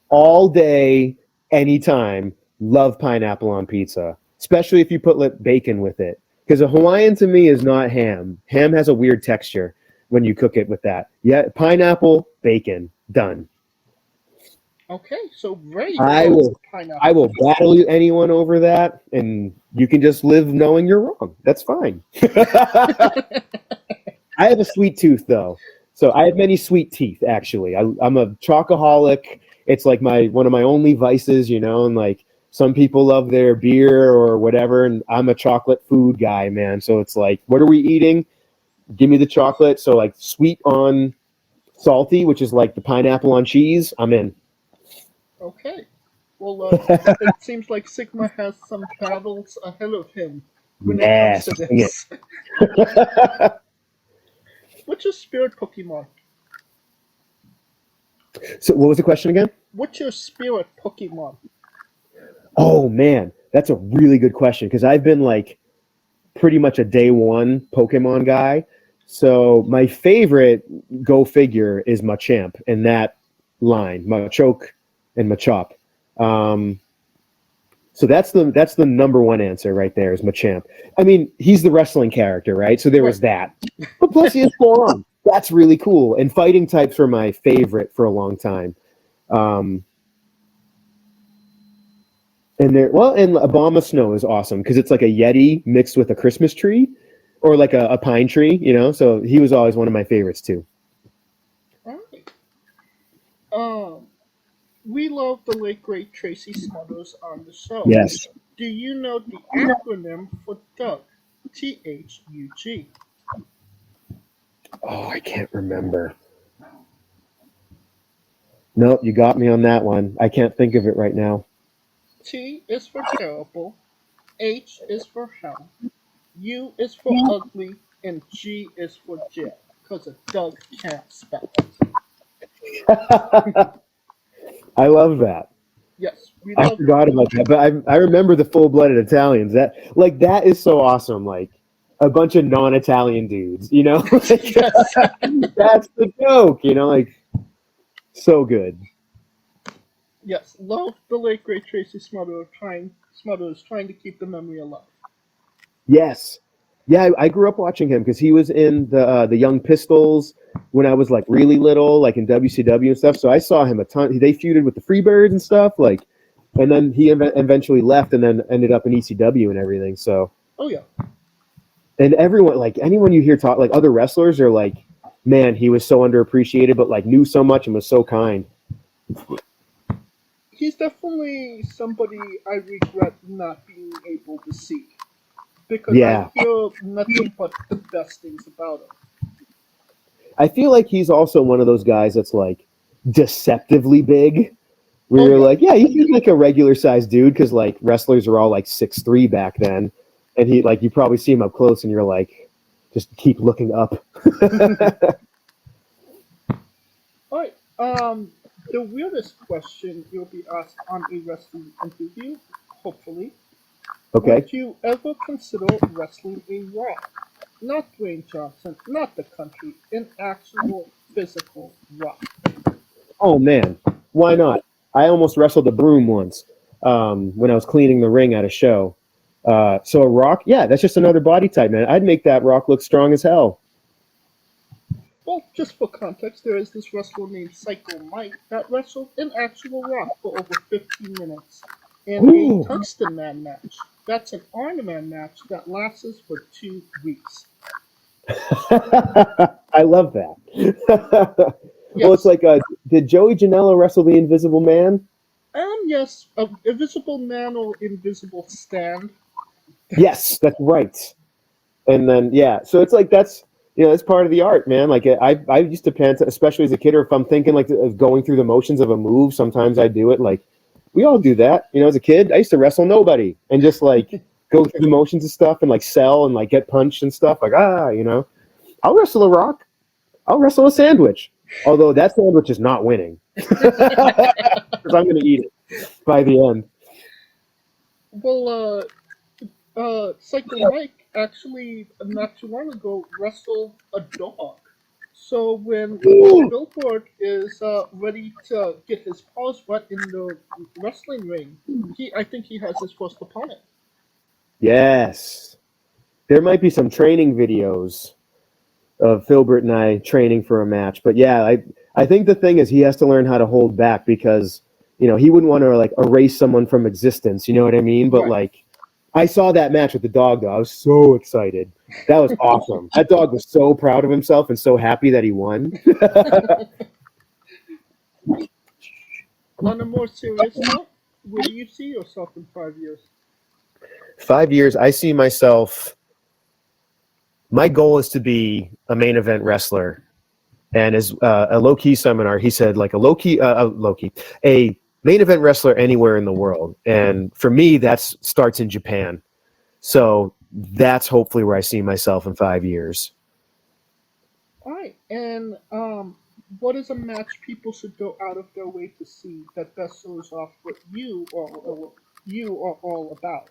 All day, anytime, love pineapple on pizza. Especially if you put bacon with it. Because a Hawaiian to me is not ham. Ham has a weird texture when you cook it with that. Yeah, pineapple, bacon, done. Okay, so Ray I will battle anyone over that, and you can just live knowing you're wrong. That's fine. I have a sweet tooth, though. So I have many sweet teeth, actually. I'm a chocoholic. It's like one of my only vices, and like some people love their beer or whatever, and I'm a chocolate food guy, man. So it's like, what are we eating? Give me the chocolate. So like sweet on salty, which is like the pineapple on cheese, I'm in. Okay. Well, it seems like Sigma has some battles ahead of him when it comes to this. What's your spirit Pokemon? So what was the question again? What's your spirit Pokemon? Oh, man. That's a really good question because I've been like pretty much a day one Pokemon guy. So my favorite, go figure, is Machamp in that line. Machoke and Machop. So that's the number one answer right there is Machamp. I mean, he's the wrestling character, right? So there was that. But plus he has full on. That's really cool. And fighting types were my favorite for a long time. And Obama Snow is awesome because it's like a Yeti mixed with a Christmas tree or like a pine tree, So he was always one of my favorites too. All right. We love the late great Tracy Smothers on the show. Yes. Do you know the acronym for Doug? THUG. Oh, I can't remember. Nope, you got me on that one. I can't think of it right now. T is for terrible, H is for hell, U is for ugly, and G is for jail, because a Doug can't spell it. I love that. Yes, I forgot about that, but I remember the full-blooded Italians. That is so awesome. Like a bunch of non-Italian dudes, Like, that's the joke, Like so good. Yes, love the late great Tracy Smothers trying to keep the memory alive. Yes, yeah, I grew up watching him because he was in the Young Pistols when I was like really little, like in WCW and stuff. So I saw him a ton. They feuded with the Freebirds and stuff, like, and then he eventually left and then ended up in ECW and everything. So. Oh yeah. And everyone, like anyone you hear talk, like other wrestlers are like, man, he was so underappreciated, but like knew so much and was so kind. He's definitely somebody I regret not being able to see. Because I hear nothing but the best things about him. I feel like he's also one of those guys that's like deceptively big. Where you're like, yeah, he's like a regular sized dude because like wrestlers are all like 6'3" back then. And he like you probably see him up close and you're like, just keep looking up. Alright, the weirdest question you'll be asked on a wrestling interview, hopefully. Okay. Would you ever consider wrestling a Rock? Not Dwayne Johnson, not the country, an actual physical Rock. Oh man, why not? I almost wrestled a broom once when I was cleaning the ring at a show. So a Rock, yeah, that's just another body type, man. I'd make that Rock look strong as hell. Well, just for context, there is this wrestler named Psycho Mike that wrestled an actual Rock for over 15 minutes in a Tungsten Man match. That's an Iron Man match that lasts for 2 weeks. I love that. Yes. Well, it's like, did Joey Janela wrestle the Invisible Man? Yes, Invisible Man or Invisible Stand. Yes, that's right. And then so it's like that's that's part of the art, man. Like I used to pant, especially as a kid, or if I'm thinking like of going through the motions of a move. Sometimes I do it. Like we all do that, as a kid. I used to wrestle nobody and just like go through the motions of stuff and like sell and like get punched and stuff. Like I'll wrestle a rock. I'll wrestle a sandwich. Although that sandwich is not winning because I'm going to eat it by the end. Well, Psycho Mike actually not too long ago wrestled a dog. So when Filburt is ready to get his paws wet in the wrestling ring, I think he has his first opponent. Yes, there might be some training videos of Filburt and I training for a match, but I think the thing is he has to learn how to hold back because he wouldn't want to like erase someone from existence. You know what I mean? But like. I saw that match with the dog, though. I was so excited. That was awesome. That dog was so proud of himself and so happy that he won. On a more serious note, where do you see yourself in 5 years? 5 years, I see myself. My goal is to be a main event wrestler. And as a low-key seminar, he said, like a main event wrestler anywhere in the world. And for me, that starts in Japan. So that's hopefully where I see myself in 5 years. All right. And what is a match people should go out of their way to see that best shows off what you are all about?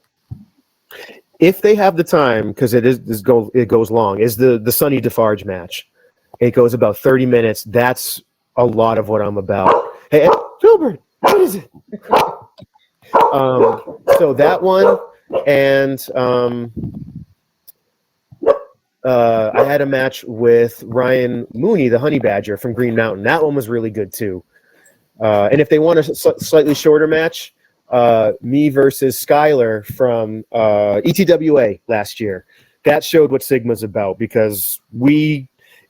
If they have the time, because it goes long, is the Sonny Defarge match. It goes about 30 minutes. That's a lot of what I'm about. Hey, Filburt! What is it? So that one, and I had a match with Ryan Mooney, the Honey Badger from Green Mountain. That one was really good too. And if they want a slightly shorter match, me versus Skylar from ETWA last year. That showed what Sigma's about because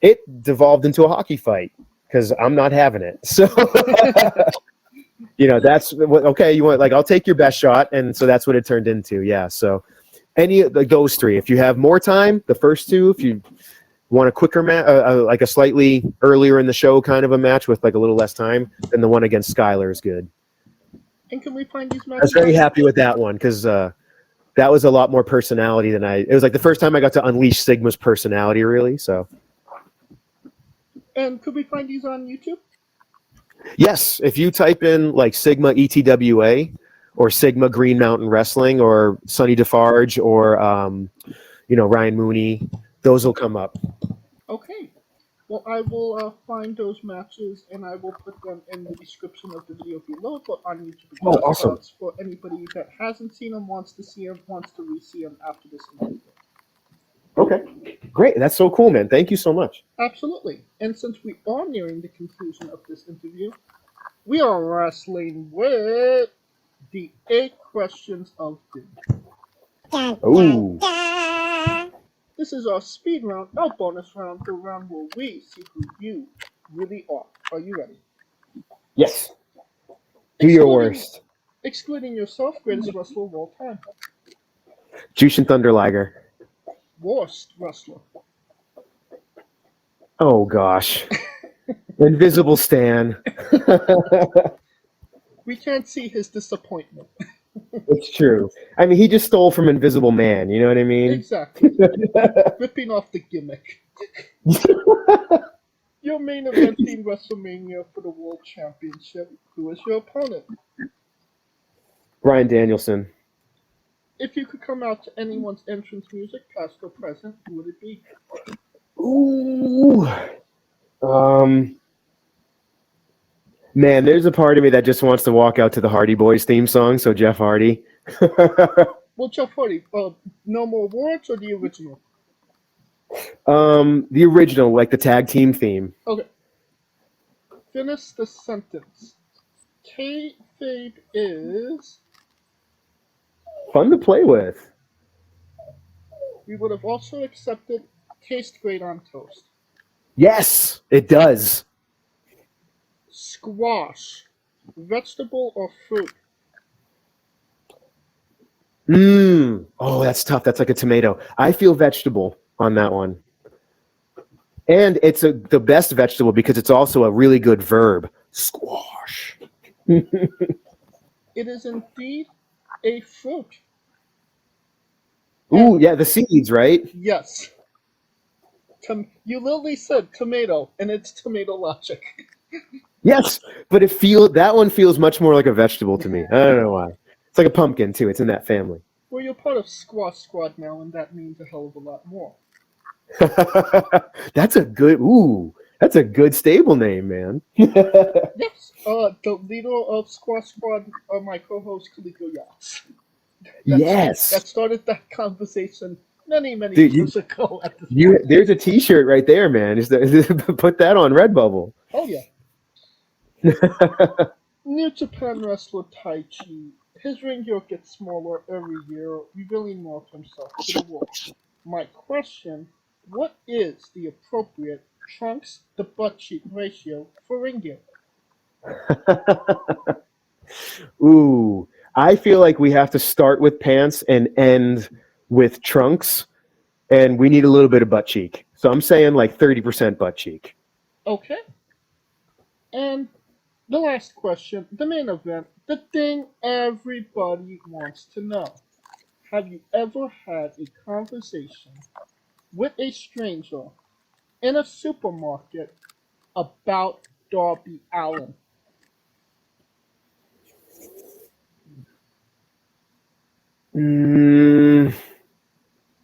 it devolved into a hockey fight because I'm not having it. So. That's what, okay, you want, like, I'll take your best shot. And so that's what it turned into. Yeah. So any of those three, if you have more time, the first two, if you want a quicker match, like a slightly earlier in the show kind of a match with like a little less time, then the one against Skylar is good. And can we find these matches? I was very happy with that one because that was a lot more personality than it was like the first time I got to unleash Sigma's personality, really. So. And could we find these on YouTube? Yes, if you type in like Sigma ETWA or Sigma Green Mountain Wrestling or Sonny Defarge or Ryan Mooney, those will come up. Okay. Well, I will find those matches and I will put them in the description of the video below, but on YouTube. Oh, awesome. For anybody that hasn't seen them, wants to see them, wants to re-see them after this interview. Okay, great. That's so cool, man. Thank you so much. Absolutely. And since we are nearing the conclusion of this interview, we are wrestling with the 8 questions of doom. Ooh. This is our speed round, our bonus round, the round where we see who you really are. Are you ready? Yes. Do your worst. Excluding yourself, greatest wrestler of all time. Jushin Thunder Liger. Worst wrestler. Oh, gosh. Invisible Stan. We can't see his disappointment. It's true. I mean, he just stole from Invisible Man. You know what I mean? Exactly. Ripping off the gimmick. Your main event in WrestleMania for the World Championship. Who is your opponent? Bryan Danielson. If you could come out to anyone's entrance music, past or present, who would it be? Ooh. Man, there's a part of me that just wants to walk out to the Hardy Boys theme song, so Jeff Hardy. Well, Jeff Hardy, No More Words or the original? The original, like the tag team theme. Okay. Finish the sentence. Kayfabe is... Fun to play with. We would have also accepted taste great on toast. Yes, it does. Squash. Vegetable or fruit? Oh, that's tough. That's like a tomato. I feel vegetable on that one. And it's the best vegetable because it's also a really good verb. Squash. It is indeed a fruit. Ooh, yeah, the seeds, right? Yes. You literally said tomato, and it's tomato logic. Yes, but that one feels much more like a vegetable to me. I don't know why. It's like a pumpkin too. It's in that family. Well, you're part of Squash Squad now, and that means a hell of a lot more. That's a good stable name, man. Yes, the leader of Squash Squad are my co-host Kaliko Yachts. Yes. That started that conversation many Dude, years ago. At this point. There's a T-shirt right there, man. Put that on Redbubble. Oh yeah. New Japan wrestler Taichi. His ring gear gets smaller every year, revealing more of himself to the world. My question: what is the appropriate trunks to butt cheek ratio for ring gear? Ooh, I feel like we have to start with pants and end with trunks, and we need a little bit of butt cheek. So I'm saying like 30% butt cheek. Okay. And the last question, the main event, the thing everybody wants to know. Have you ever had a conversation with a stranger in a supermarket about Darby Allin?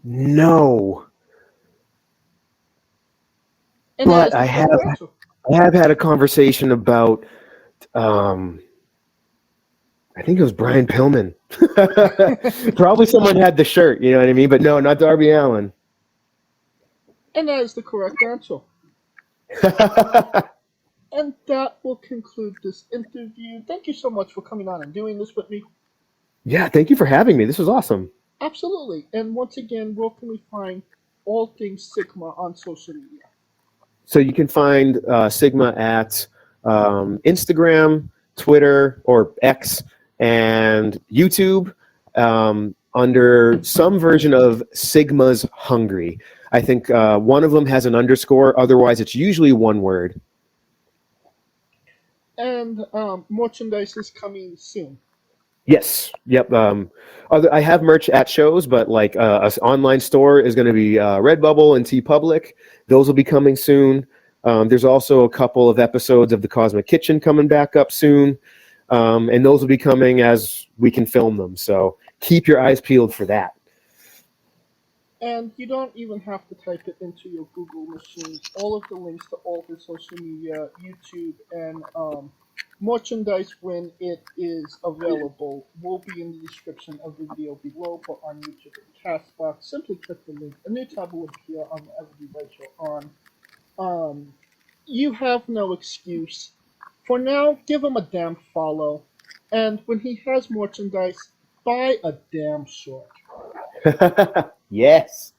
No. And But I have had a conversation about I think it was Brian Pillman. Probably someone had the shirt, you know what I mean? But no, not Darby Allin. And that is the correct answer. And that will conclude this interview. Thank you so much for coming on and doing this with me. Yeah, thank you for having me. This was awesome. Absolutely. And once again, where can we find all things Sigma on social media? So you can find Sigma at Instagram, Twitter, or X, and YouTube under some version of Sigma's Hungry. I think one of them has an underscore. Otherwise, it's usually one word. And merchandise is coming soon. Yes. Yep. I have merch at shows, but like an online store is going to be Redbubble and TeePublic. Those will be coming soon. There's also a couple of episodes of The Cosmic Kitchen coming back up soon. And those will be coming as we can film them. So keep your eyes peeled for that. And you don't even have to type it into your Google machine. All of the links to all his social media, YouTube, and merchandise when it is available will be in the description of the video below, but on YouTube and Castbox. Simply click the link. A new tab will appear on whatever device you're on. You have no excuse. For now, give him a damn follow. And when he has merchandise, buy a damn shirt. Yes.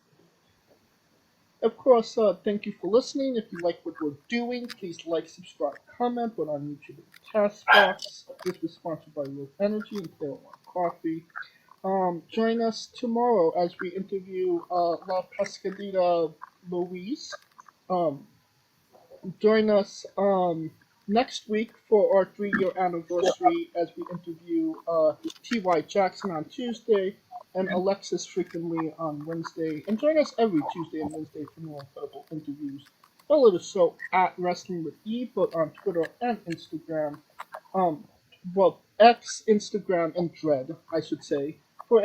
Of course, thank you for listening. If you like what we're doing, please like, subscribe, comment. We're on YouTube and Castbox. This was sponsored by Rave Energy and Tail One Coffee. Join us tomorrow as we interview La Pescadita Louise. Join us next week for our 3-year anniversary as we interview T.Y. Jackson on Tuesday and Alexis Frequently on Wednesday. And join us every Tuesday and Wednesday for more incredible interviews. Follow the show at Wrestling with E, but on Twitter and Instagram. X, Instagram, and Dread, I should say. For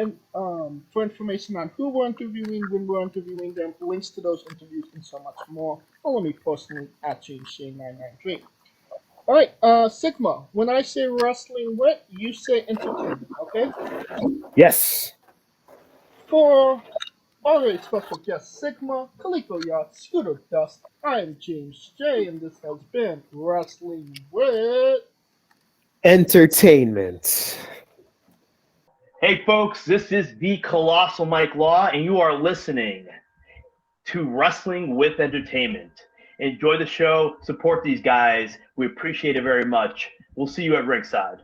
information on who we're interviewing, when we're interviewing them, links to those interviews, and so much more. Follow me personally at JamesShay993. Alright, Sigma, when I say wrestling with, you say entertainment, okay? Yes. For our very special guest, Sigma, Kaliko Yacht, Scooter Dust, I'm James J, and this has been Wrestling with Entertainment. Hey folks, this is the Colossal Mike Law, and you are listening to Wrestling with Entertainment. Enjoy the show, support these guys. We appreciate it very much. We'll see you at ringside.